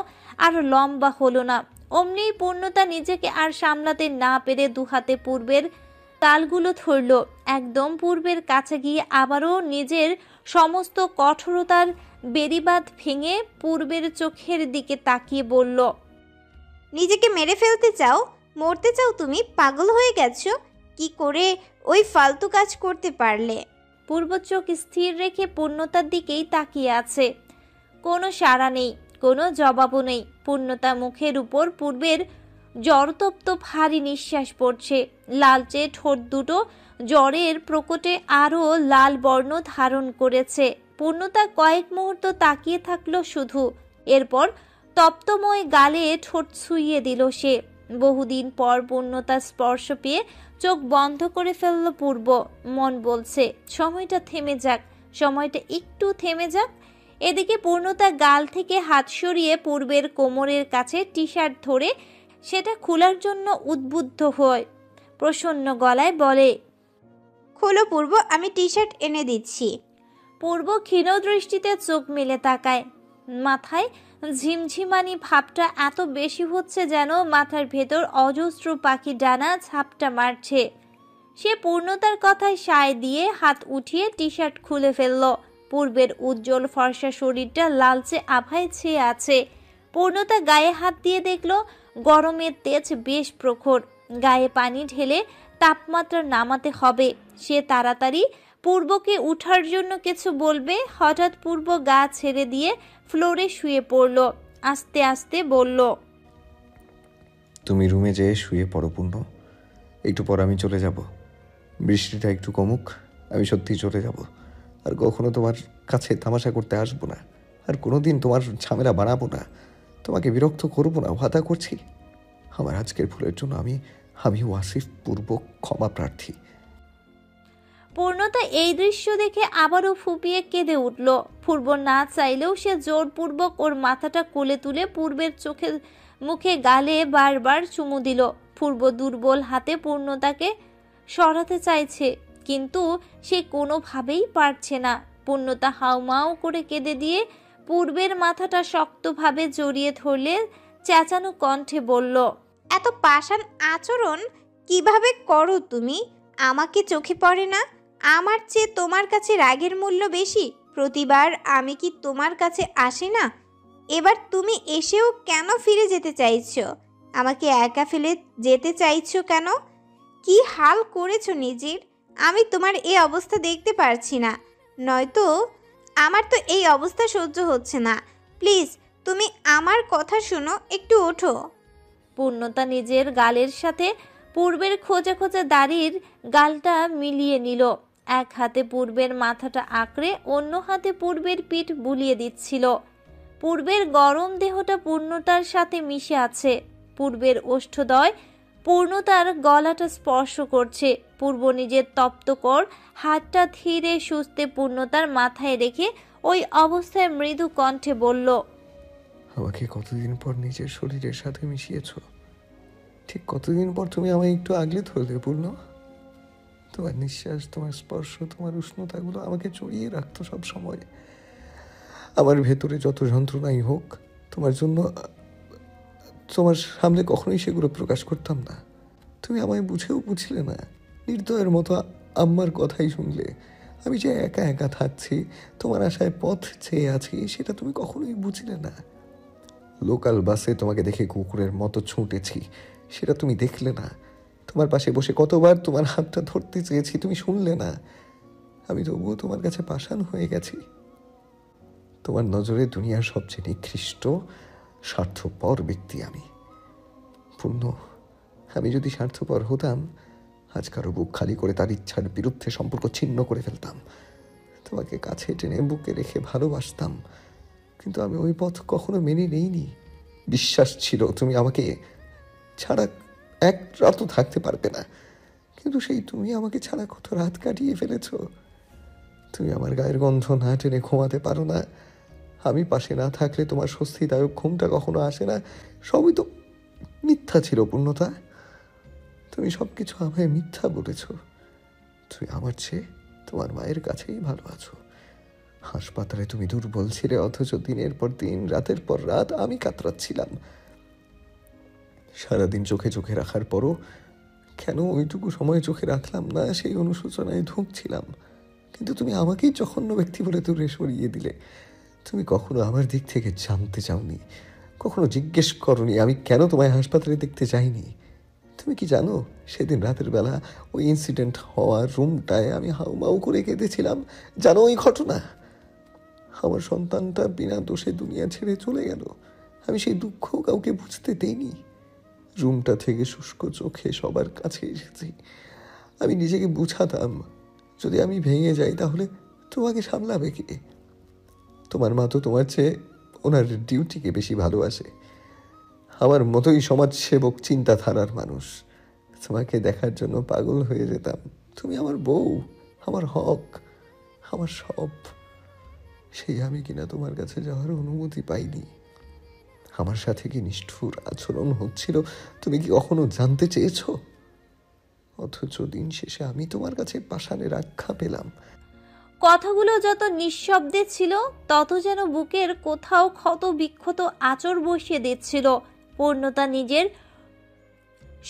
A: আর লম্বা হলো না। অমনি পূর্ণতা নিজেকে আর সামলাতে না পেরে দুহাতে পূর্বের তালগুলো ধরল। একদম পূর্বের কাছে গিয়ে আবারও নিজের সমস্ত কঠোরতার বেড়িবাঁধ ভেঙে পূর্বের চোখের দিকে তাকিয়ে বলল,
B: নিজেকে মেরে ফেলতে চাও? মরতে চাও তুমি? পাগল হয়ে গেছো? কি করে ওই ফালতু কাজ করতে পারলে?
A: পূর্ব চোখ স্থির রেখে পূর্ণতার দিকেই তাকিয়ে আছে। কোনো সাড়া নেই, কোনো জবাবও নেই। পূর্ণতা মুখের উপর পূর্বের জ্বরতপ্ত ভারী নিঃশ্বাস পড়ছে। লালচে ঠোঁট দুটো জ্বরের প্রকটে আরও লাল বর্ণ ধারণ করেছে। পূর্ণতা কয়েক মুহূর্ত তাকিয়ে থাকলো শুধু। এরপর তপ্তময় গালে ঠোঁট ছুঁইয়ে দিল সে। বহুদিন পর পূর্ণতার স্পর্শ পেয়ে চোখ বন্ধ করে ফেলল পূর্ব। মন বলছে সময়টা থেমে যাক, সময়টা একটু থেমে যাক। এদিকে পূর্ণতা গাল থেকে হাত সরিয়ে পূর্বের কোমরের কাছে টি শার্ট ধরে সেটা খোলার জন্য উদ্বুদ্ধ হয়। প্রসন্ন গলায় বলে,
B: খোলো পূর্ব, আমি টি শার্ট এনে দিচ্ছি।
A: পূর্ব ক্ষীণ দৃষ্টিতে চোখ মেলে তাকায়। মাথায় ঝিমঝিমানি ভাবটা এত বেশি হচ্ছে যেন মাথার ভেতর অজস্র পাখি ডানা ঝাপটা মারছে। সে পূর্ণতার কথায় সায় দিয়ে হাত উঠিয়ে টি শার্ট খুলে ফেলল। পূর্বের উজ্জ্বল ফর্সা শরীরটা লালচে আভায় ছেয়ে আছে। পূর্ণতা গায়ে হাত দিয়ে দেখল গরমের তেজ বেশ প্রখর। গায়ে পানি ঢেলে তাপমাত্রা নামাতে হবে। সে তাড়াতাড়ি পূর্বকে উঠার জন্য কিছু বলবে, হঠাৎ পূর্ব গা ছেড়ে দিয়ে ফ্লোরে শুয়ে পড়ল। আস্তে আস্তে বলল,
C: তুমি রুমে যেয়ে শুয়ে পড়ো পূর্ণ, একটু পর আমি চলে যাব। বৃষ্টিটা একটু কমুক, আমি সত্যি চলে যাব। আর কখনো তোমার কাছে তামাশা করতে আসবো না, আর কোনোদিন তোমার ঝামেলা বাড়াবো না, তোমাকে বিরক্ত করবো না, ওয়াদা করছি। আমার আজকের ভুলের জন্য আমি ওয়াসিফ পূর্ব ক্ষমা প্রার্থী।
A: পূর্ণতা এই দৃশ্য দেখে আবারও ফুপিয়ে কেঁদে উঠল। পূর্ব না চাইলেও সে জোরপূর্বক ওর মাথাটা কোলে তুলে পূর্বের চোখে মুখে গালে বারবার চুমু দিল। পূর্ব দুর্বল হাতে পূর্ণতাকে সরাতে চাইছে, কিন্তু সে কোনোভাবেই পারছে না। পূর্ণতা হাউমাউ করে কেঁদে দিয়ে পূর্বের মাথাটা শক্তভাবে জড়িয়ে ধরলে চেঁচানো কণ্ঠে বলল,
B: এত পাষাণ আচরণ কিভাবে করো তুমি? আমাকে চোখে পড়ে না? আমার চেয়ে তোমার কাছে রাগের মূল্য বেশি? প্রতিবার আমি কি তোমার কাছে আসি না? এবার তুমি এসেও কেন ফিরে যেতে চাইছো? আমাকে একা ফেলে যেতে চাইছো কেন? কি হাল করেছো নিজের? আমি তোমার এই অবস্থা দেখতে পারছি না, নয়তো আমার তো এই অবস্থা সহ্য হচ্ছে না। প্লিজ তুমি আমার কথা শোনো, একটু ওঠো।
A: পূর্ণতা নিজের গালের সাথে পূর্বের খোঁজা খোঁজা দাড়ির গালটা মিলিয়ে নিল। এক হাতে পূর্বের মাথাটা আঁকড়ে অন্য হাতে পূর্বের পিঠ বুলিয়ে দিচ্ছিল। পূর্বের গরম দেহটা পূর্ণতার সাথে মিশে আছে। পূর্বের ওষ্ঠদ্বয় পূর্ণতার গলাটা স্পর্শ করছে। পূর্ব নিজের তপ্তকর হাতটা ধীরে সুস্থে পূর্ণতার মাথায় রেখে ওই অবস্থায় মৃদু কণ্ঠে বলল,
C: আমাকে কতদিন পর নিজের শরীরের সাথে মিশিয়েছ? ঠিক কতদিন পর তুমি আমায় একটু আগলে ধরলে পূর্ণ? তোমার নিঃশ্বাস, তোমার স্পর্শ, তোমার উষ্ণতাগুলো আমাকে জড়িয়ে রাখতো সব সময়। আমার ভেতরে যত যন্ত্রণাই হোক, তোমার জন্য, তোমার সামনে কখনোই সেগুলো প্রকাশ করতাম না। তুমি আমায় বুঝেও বুঝলে না। নির্দয়ের মতো আম্মার কথাই শুনলে। আমি যে একা একা থাকছি, তোমার আশায় পথ চেয়ে আছি, সেটা তুমি কখনোই বুঝলে না। লোকাল বাসে তোমাকে দেখে কুকুরের মতো ছুটেছি, সেটা তুমি দেখলে না। তোমার পাশে বসে কতবার তোমার হাতটা ধরতে চেয়েছি, তুমি শুনলে না। আমি তবুও তোমার কাছে পাষাণ হয়ে গেছি। তোমার নজরে দুনিয়ার সবচেয়ে নিকৃষ্ট স্বার্থপর ব্যক্তি আমি। পূর্ণ, আমি যদি স্বার্থপর হতাম, আজ কারো বুক খালি করে তার ইচ্ছার বিরুদ্ধে সম্পর্ক ছিন্ন করে ফেলতাম। তোমাকে কাছে টেনে বুকে রেখে ভালোবাসতাম, কিন্তু আমি ওই পথ কখনো মেনে নেইনি। বিশ্বাস ছিল তুমি আমাকে ছাড়া এক রাতও থাকতে পারবে না, কিন্তু সেই তুমি আমাকে ছাড়া কত রাত কাটিয়ে ফেলেছ। তুমি আমার গায়ের গন্ধ না টেনে ঘুমাতে পারো না। আমি পাশে না থাকলে তোমার স্বস্তিদায়ক ঘুমটা কখনো আসে না। সবই তো মিথ্যা ছিল পূর্ণতা। তুমি সব কিছু আমায় মিথ্যা বলেছ। তুমি আমার চেয়ে তোমার মায়ের কাছেই ভালো আছো। হাসপাতালে তুমি দুর্বল ছিলে, অথচ দিনের পর দিন, রাতের পর রাত আমি কাতরাচ্ছিলাম। সারাদিন চোখে চোখে রাখার পরও কেন ওইটুকু সময় চোখে রাখলাম না, সেই অনুশোচনায় ধুঁকছিলাম। কিন্তু তুমি আমাকেই জঘন্য ব্যক্তি বলে দূরে সরিয়ে দিলে। তুমি কখনো আমার দিক থেকে জানতে চাওনি, কখনো জিজ্ঞেস করনি আমি কেন তোমায় হাসপাতালে দেখতে যাইনি। তুমি কি জানো, সেদিন রাতের বেলা ওই ইনসিডেন্ট হওয়ার রুমটায় আমি হাউমাউ করে কেঁদেছিলাম? জানো ওই ঘটনা? আমার সন্তানটা বিনা দোষে দুনিয়া ছেড়ে চলে গেল, আমি সেই দুঃখ কাউকে বুঝতে দেইনি। রুমটা থেকে শুষ্ক চোখে সবার কাছে এসেছি। আমি নিজেকে বুঝাতাম, যদি আমি ভেঙে যাই তাহলে তোমাকে সামলাবে কে? তোমার মা তো তোমার চেয়ে ওনার ডিউটিকে বেশি ভালোবাসে। আমার মতোই সমাজসেবক চিন্তাধারার মানুষ। তোমাকে দেখার জন্য পাগল হয়ে যেতাম। তুমি আমার বউ, আমার হক, আমার সব। সেই আমি কিনা তোমার কাছে যাওয়ার অনুমতি পাইনি। আমার সাথে কি নিষ্ঠুর আচরণ হচ্ছিল তুমি কি কখনো জানতে চেয়েছো? অথচ দিন শেষে আমি তোমার কাছে পাষাণের আখ্যা পেলাম।
A: কথাগুলো যত নিঃশব্দে ছিল তত যেন বুকের কোথাও ক্ষত বিক্ষত আঁচড় বসিয়ে দিচ্ছিল। পূর্ণতা নিজের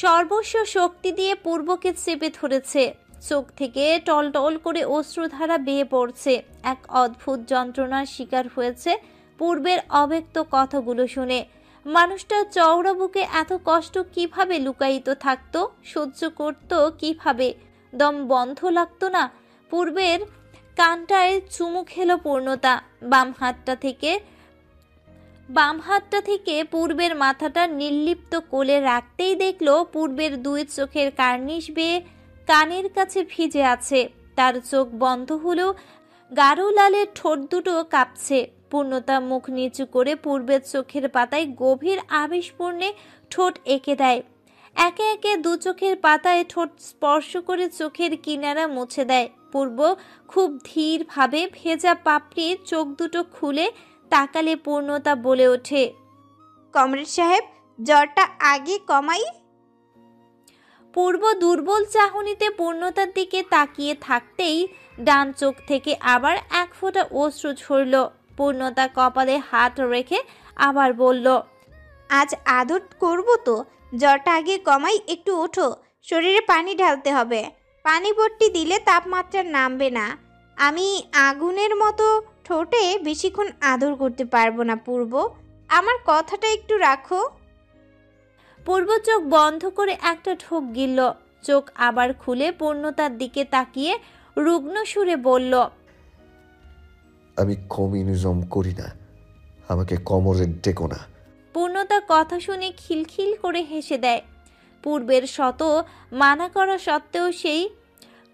A: সর্বস্ব শক্তি দিয়ে পূর্বকে চেপে ধরেছে। চোখ থেকে টলটল করে অশ্রুধারা বেয়ে পড়ছে। এক অদ্ভুত যন্ত্রণার শিকার হয়েছে পূর্বের অব্যক্ত কথাগুলো শুনে। মানুষটা চওড়া বুকে এত কষ্ট কিভাবে লুকায়িত থাকতো, সহ্য করত কিভাবে? দম বন্ধ লাগতো না? পূর্বের কানটায় চুমু খেলো পূর্ণতা। বাম হাতটা থেকে পূর্বের মাথাটা নির্লিপ্ত কোলে রাখতেই দেখলো পূর্বের দুই চোখের কার্নিশ বেয়ে কানের কাছে ভিজে আছে। তার চোখ বন্ধ হলেও গাঢ় লালের ঠোঁট দুটো কাঁপছে। পূর্ণতা মুখ নিচু করে পূর্বের চোখের পাতায় গভীর আবেশপূর্ণে ঠোঁট এঁকে দেয়। একে একে দু চোখের পাতায় ঠোঁট স্পর্শ করে চোখের কিনারা মুছে দেয়। পূর্ব খুব ধীরভাবে ভেজা পাপড়ি চোখ দুটো খুলে তাকালে পূর্ণতা বলে ওঠে,
B: কমরেড সাহেব, জ্বরটা আগে কমাই।
A: পূর্ব দুর্বল চাহনিতে পূর্ণতার দিকে তাকিয়ে থাকতেই ডান চোখ থেকে আবার এক ফোঁটা অশ্রু ঝরল। পূর্ণতা কপালে হাত রেখে আবার বলল,
B: আজ আদর করব তো, জ্বরটা আগে কমাই। একটু ওঠো, শরীরে পানি ঢালতে হবে। পানি ভর্তি দিলে তাপমাত্রা নামবে না। আমি আগুনের মতো ঠোঁটে বেশিক্ষণ আদর করতে পারবো না পূর্ব, আমার কথাটা একটু রাখো।
A: পূর্ব চোখ বন্ধ করে একটা ঢোক গিলল। চোখ আবার খুলে পূর্ণতার দিকে তাকিয়ে রুগ্ন সুরে বলল,
C: আমি কমিউনিজম করি না, আমাকে কমরেড ডেকো না।
A: পূর্ণতা কথা শুনে খিলখিল করে হেসে দেয়। পূর্বের শত মানা করা সত্ত্বেও সেই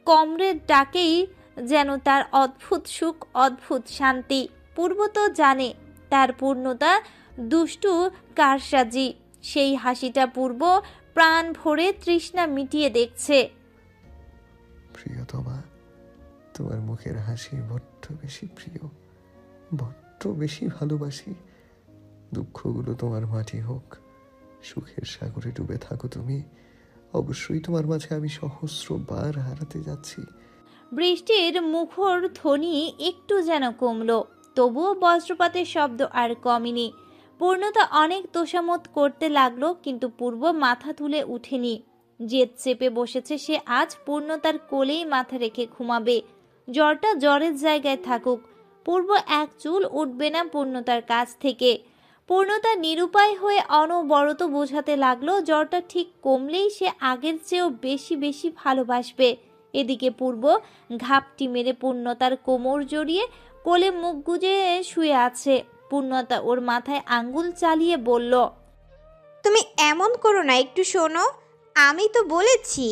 A: কমরেড ডাকেই যেন তার অদ্ভুত সুখ, অদ্ভুত শান্তি। পূর্ব তো জানে তার পূর্ণতা দুষ্টু কারসাজি। সেই হাসিটা পূর্ব প্রাণ ভরে তৃষ্ণা মিটিয়ে দেখছে।
C: প্রিয়তমা, তোমার মুখের হাসি বড্ড বেশি প্রিয়, বড্ড বেশি ভালোবাসি। দুঃখগুলো তোমার মাটি হোক, সুখের সাগরে ডুবে থাকো তুমি। অবশ্যই তোমার মাঝে আমি সহস্রবার হারাতে যাচ্ছি।
A: বৃষ্টির মুখর ধ্বনি একটু যেন কমল, তবুও বজ্রপাতের শব্দ আর কমেনি। পূর্ণতা অনেক তোষামত করতে লাগলো, কিন্তু পূর্ব মাথা তুলে উঠেনি। জেদ চেপে বসেছে সে আজ পূর্ণতার কোলেই মাথা রেখে ঘুমাবে। জ্বরটা জ্বরের জায়গায় থাকুক, পূর্ব এক চুল উঠবে না পূর্ণতার কাছ থেকে। পূর্ণতা নিরুপায় হয়ে অনবরত বোঝাতে লাগলো জ্বরটা ঠিক কমলেই সে আগের চেয়েও বেশি বেশি ভালোবাসবে। এদিকে পূর্ব ঘাপটি মেরে পূর্ণতার কোমর জড়িয়ে কোলে মুখ গুজে শুয়ে আছে। পূর্ণতা ওর মাথায় আঙ্গুল চালিয়ে বলল,
B: তুমি এমন করো না, একটু শোনো। আমি তো বলেছি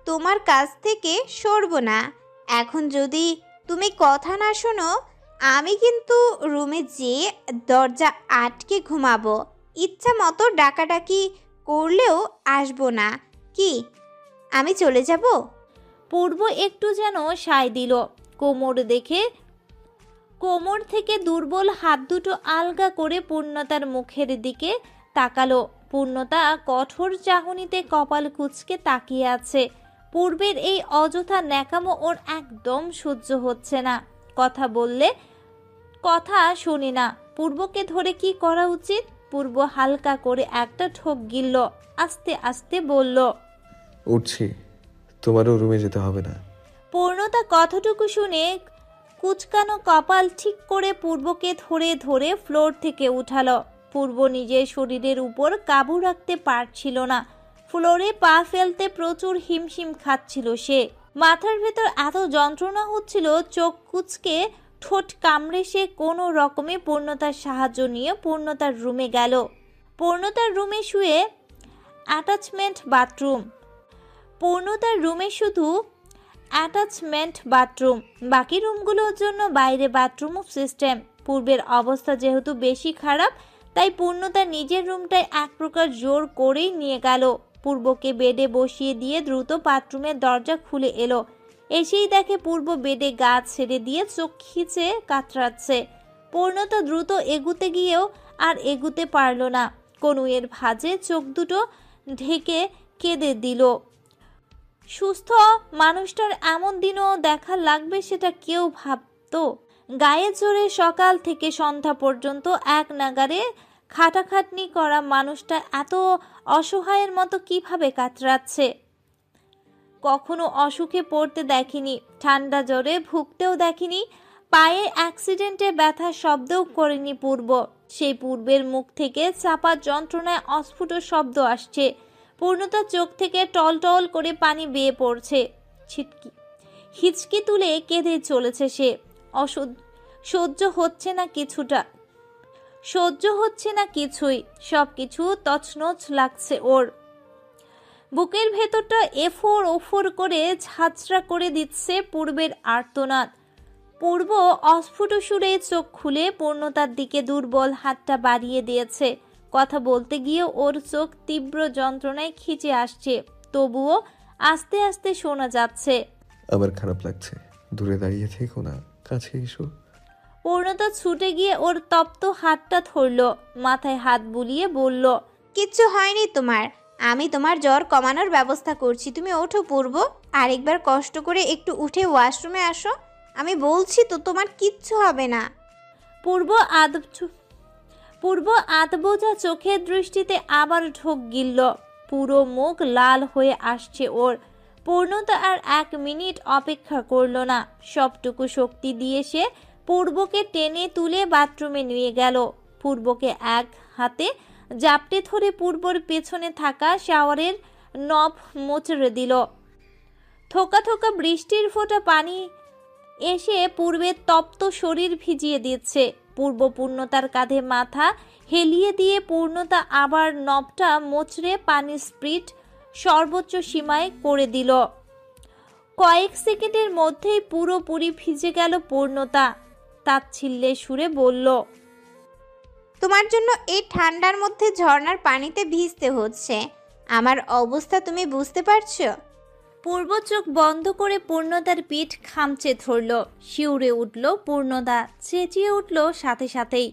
B: তোমার কাছ থেকে সরবো না। এখন যদি তুমি কথা না শোনো, আমি কিন্তু রুমে যেয়ে দরজা আটকে ঘুমাবো। ইচ্ছা মতো ডাকাডাকি করলেও আসবো না। কি আমি চলে যাব?
A: পূর্ব একটু যেন সায় দিল। কোমর থেকে দুর্বল হাত দুটো আলগা করে পূর্ণতার মুখের দিকে তাকালো। পূর্ণতা কঠোর চাহনিতে কপাল কুঁচকে তাকিয়ে আছে। পূর্বের এই অযথা ন্যাকামো ওর একদম সহ্য হচ্ছে না। কথা বললে কথা শোনে না। পূর্বকে ধরে কি করা উচিত? পূর্ব হালকা করে একটা ঢোক গিলল, আস্তে আস্তে বলল,
C: উঠছি, তোমারও রুমে যেতে হবে না।
A: পূর্ণতা কথাটুকু শুনে কুচকানো কপাল ঠিক করে পূর্বকে ধরে ধরে ফ্লোর থেকে উঠালো। পূর্ব নিজের শরীরের উপর কাবু রাখতে পারছিল না। ফ্লোরে পা ফেলতে প্রচুর হিমশিম খাচ্ছিল সে। মাথার ভেতর এত যন্ত্রণা হচ্ছিল, চোখ কুচকে ঠোঁট কামড়ে সে কোনো রকমে পূর্ণতার সাহায্য নিয়ে পূর্ণতার রুমে গেল। পূর্ণতার রুমে শুয়ে অ্যাটাচমেন্ট বাথরুম। পূর্ণতার রুমে শুধু অ্যাটাচমেন্ট বাথরুম, বাকি রুমগুলোর জন্য বাইরে বাথরুম সিস্টেম। পূর্বের অবস্থা যেহেতু বেশি খারাপ, তাই পূর্ণতা নিজের রুমটায় এক প্রকার জোর করেই নিয়ে গেল। পূর্বকে বেডে বসিয়ে দিয়ে দ্রুত বাথরুমের দরজা খুলে এলো। এসেই দেখে পূর্ব বেডে গা ছেড়ে দিয়ে চোখ খিচে কাতরাচ্ছে। পূর্ণতা দ্রুত এগুতে গিয়েও আর এগুতে পারল না। কনুইয়ের ভাঁজে চোখ দুটো ঢেকে কেঁদে দিল। সুস্থ মানুষটার এমন দিনও দেখা লাগবে সেটা কেউ ভাবতো? গায়ে জোরে সকাল থেকে সন্ধ্যা পর্যন্ত এক নাগারে খাটাখাটনি করা মানুষটা এত অসহায়ের মতো কিভাবে কাতরাচ্ছে? কখনো অসুখে পড়তে দেখেনি, ঠান্ডা জ্বরে ভুগতেও দেখেনি, পায়ে অ্যাক্সিডেন্টে ব্যথার শব্দও করেনি পূর্ব। সেই পূর্বের মুখ থেকে চাপা যন্ত্রণায় অস্ফুট শব্দ আসছে। পূর্ণতার চোখ থেকে টলটল করে পানি বেয়ে পড়ছে। হিচকি তুলে কেঁদে চলেছে সে। সহ্য হচ্ছে না কিছুই। সবকিছু তছনছ লাগছে ওর। বুকের ভেতরটা এফোর ওফোর করে ঝাঁঝরা করে দিচ্ছে পূর্বের আর্তনাদ। পূর্ব অস্ফুট সুরে চোখ খুলে পূর্ণতার দিকে দুর্বল হাতটা বাড়িয়ে দিয়েছে। কথা বলতে গিয়ে ওর চোখ তীব্র যন্ত্রণায় খিচে আসছে, তবুও আস্তে আস্তে শোনা যাচ্ছে।
C: আমার খারাপ লাগছে, দূরে দাঁড়িয়ে থেকো না, কাছে এসো।
A: পূর্ণতা ছুটে গিয়ে ওর তপ্ত হাতটা ধরল, মাথায় হাত বুলিয়ে বলল,
B: কিচ্ছু হয়নি তোমার, আমি তোমার জ্বর কমানোর ব্যবস্থা করছি। তুমি ওঠো পূর্ব, আরেকবার কষ্ট করে একটু উঠে ওয়াশরুমে আসো। আমি বলছি তো তোমার কিচ্ছু হবে না।
A: পূর্ব আধবোঝা চোখের দৃষ্টিতে আবার ঢোক গিলল। পুরো মুখ লাল হয়ে আসছে ওর। পূর্ণতা আর 1 মিনিট অপেক্ষা করল না। সবটুকু শক্তি দিয়ে সে পূর্বকে টেনে তুলে বাথরুমে নিয়ে গেল। পূর্বকে এক হাতে জাপটে ধরে পূর্বর পেছনে থাকা শাওয়ারের নব মোচড়ে দিল। থোকা থোকা বৃষ্টির ফোঁটা পানি এসে পূর্বের তপ্ত শরীর ভিজিয়ে দিচ্ছে। পূর্ব পূর্ণতার কাঁধে মাথা হেলিয়ে দিয়ে পূর্ণতা আবার নবটা মোচড়ে পানির স্পিড সর্বোচ্চ সীমায় করে দিল। কয়েক সেকেন্ডের মধ্যেই পুরোপুরি ভিজে গেল পূর্ণতা। তাচ্ছিল্যে সুরে বলল,
B: তোমার জন্য এই ঠান্ডার মধ্যে ঝর্ণার পানিতে ভিজতে হচ্ছে। আমার অবস্থা তুমি বুঝতে পারছো?
A: পূর্ব চোখ বন্ধ করে পূর্ণতার পিঠ খামচে ধরল। শিউরে উঠল পূর্ণতা, চেঁচিয়ে উঠল সাথে সাথেই,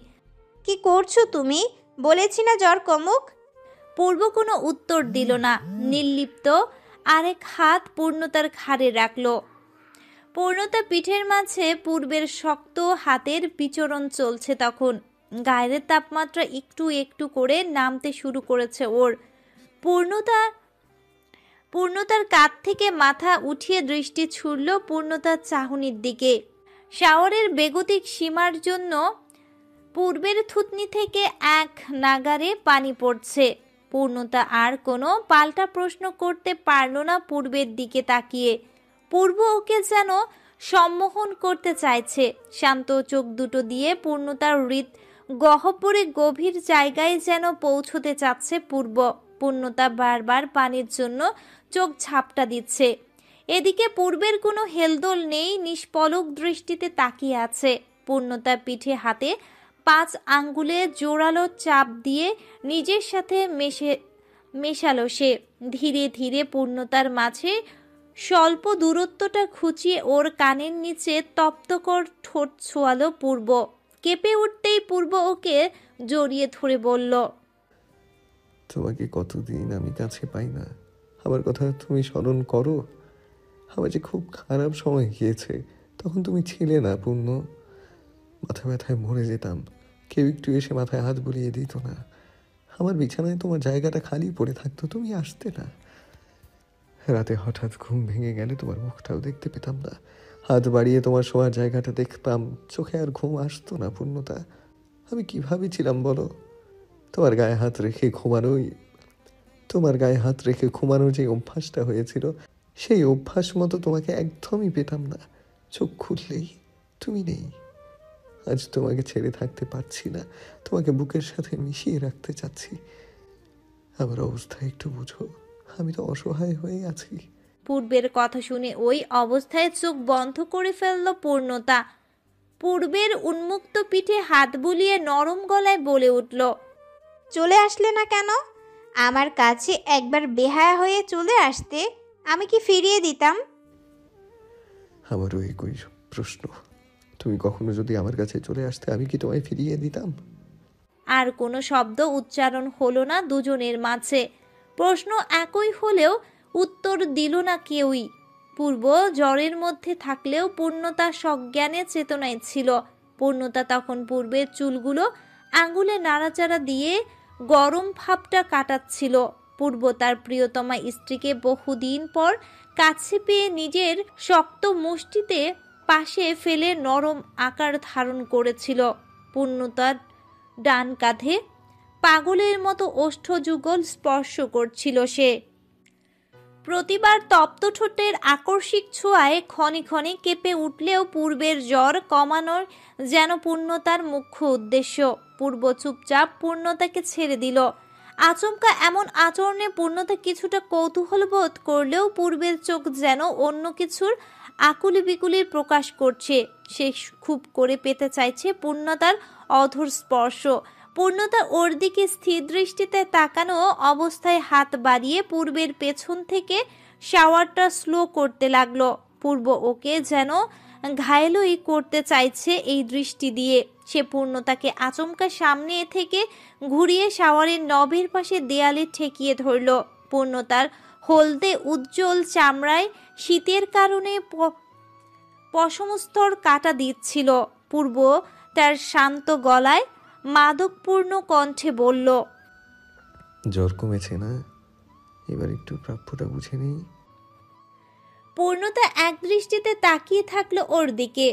B: কি করছো তুমি? বলেছি না জ্বর কমুক।
A: পূর্ব কোনো উত্তর দিল না। নির্লিপ্ত আরেক হাত পূর্ণতার ঘাড়ে রাখল। পূর্ণতা পিঠের মাঝে পূর্বের শক্ত হাতের বিচরণ চলছে তখন। গায়ের তাপমাত্রা একটু একটু করে নামতে শুরু করেছে ওর। পূর্ণতার কাঁধ থেকে মাথা উঠিয়ে দৃষ্টি ছুড়ল পূর্ণতার চাহনির দিকে। শাওয়ারের বেগতিক সীমার জন্য পূর্বের থুতনি থেকে এক নাগারে পানি পড়ছে। পূর্ণতা আর কোনো পাল্টা প্রশ্ন করতে পারল না পূর্বের দিকে তাকিয়ে। পূর্ব ওকে যেন সম্মোহন করতে চাইছে। শান্ত চোখ দুটো দিয়ে পূর্ণতার হৃদ গহ্বরে গভীর জায়গায় যেন পৌঁছতে চাচ্ছে পূর্ব। পূর্ণতা বারবার পানির জন্য চোখ ঝাপটা দিচ্ছে। এদিকে পূর্বের কোনো হেলদোল নেই, নিষ্পলক দৃষ্টিতে তাকিয়ে আছে। পূর্ণতা পিঠে হাতে 5 আঙ্গুলে জোরালো চাপ দিয়ে নিজের সাথে মেশালো সে। ধীরে ধীরে পূর্ণতার মাঝে স্বল্প দূরত্বটা খুঁচিয়ে ওর কানের নিচে তপ্তকর ঠোঁট ছোঁয়ালো পূর্ব। কেঁপে উঠতেই পূর্ব ওকে জড়িয়ে ধরে বলল,
C: তোমাকে কতদিন আমি কাছে পাই না। আমার কথা তুমি স্মরণ করো? আমার যে খুব খারাপ সময় গিয়েছে, তখন তুমি ছিলে না পূর্ণ। মাথা ব্যথায় মরে যেতাম, কেউ একটু এসে মাথায় হাত বুলিয়ে দিত না। আমার বিছানায় তোমার জায়গাটা খালি পড়ে থাকতো, তুমি আসতে না। রাতে হঠাৎ ঘুম ভেঙে গেলে তোমার মুখটাও দেখতে পেতাম না। হাত বাড়িয়ে তোমার শোয়ার জায়গাটা দেখতাম, চোখে আর ঘুম আসতো না পূর্ণতা। আমি কিভাবে ছিলাম বলো? তোমার গায়ে হাত রেখে ঘুমানোর যে অভ্যাসটা হয়েছিল, সেই অভ্যাস মতো তোমাকে একদমই পেতাম না। চোখ খুললেই তুমি নেই। আজ তোমাকে ছেড়ে থাকতে পারছি না, তোমাকে বুকের সাথে মিশিয়ে রাখতে চাচ্ছি। আমার অবস্থা একটু বুঝো, আমি তো অসহায় হয়ে আছি।
A: পূর্বের কথা শুনে ওই অবস্থায় চোখ বন্ধ করে ফেলল পূর্ণতা। পূর্বের উন্মুক্ত পিঠে হাত বুলিয়ে নরম গলায় বলে উঠল,
B: চলে আসলে না কেন? আমার কাছে একবার বেহায়া হয়ে চলে আসতে আমি কি ফিরিয়ে দিতাম?
C: আমারও একই প্রশ্ন। তুমি কখনো যদি আমার কাছে চলে আসতে আমি কি তোমায় ফিরিয়ে দিতাম?
A: আর কোনো শব্দ উচ্চারণ হলো না দুজনের মাঝে। প্রশ্ন একই হলেও উত্তর দিল না কেউই। পূর্ব জ্বরের মধ্যে থাকলেও পূর্ণতা সজ্ঞানে চেতনায় ছিল। পূর্ণতা তখন পূর্বের চুলগুলো আঙুলে নাড়াচাড়া দিয়ে গরম ভাবটা কাটাচ্ছিল। পূর্ব তার প্রিয়তমা স্ত্রীকে বহুদিন পর কাছে পেয়ে নিজের শক্ত মুষ্টিতে পাশে ফেলে নরম আকার ধারণ করেছিল। পূর্ণতার ডান কাঁধে পাগলের মতো ওষ্ঠযুগল স্পর্শ করছিল সে। প্রতিবার তপ্ত ঠোঁটের আকস্মিক ছোঁয়ায় ক্ষণে ক্ষণে কেঁপে উঠলেও পূর্বের জ্বর কমানোর যেন পূর্ণতার মুখ্য উদ্দেশ্য। পূর্ব চুপচাপ পূর্ণতাকে ছেড়ে দিল। আচমকা এমন আচরণে পূর্ণতা কিছুটা কৌতূহল বোধ করলেও পূর্বের চোখ যেন অন্য কিছুর আকুলি বিকুলির প্রকাশ করছে। সে খুব করে পেতে চাইছে পূর্ণতার অধর স্পর্শ। পূর্ণতা ওর দিকে স্থির দৃষ্টিতে তাকানো অবস্থায় হাত বাড়িয়ে পূর্বের পেছন থেকে শাওয়ারটা স্লো করতে লাগলো। পূর্ব ওকে যেন ঘায়েলই করতে চাইছে এই দৃষ্টি দিয়ে। সে পূর্ণতাকে আচমকা সামনে থেকে ঘুরিয়ে শাওয়ারের নবের পাশে দেয়ালে ঠেকিয়ে ধরল। পূর্ণতার হলদে উজ্জ্বল চামড়ায় শীতের কারণে পশমস্তর কাটা দিচ্ছিল। পূর্ব তার শান্ত গলায় মাদকপূর্ণ কণ্ঠে বলল,
C: জ্বর কমেছে না? এবার একটু প্রাপ্যটা বুঝে নেই।
A: পূর্ণতা এক দৃষ্টিতে তাকিয়ে থাকলো ওর দিকে।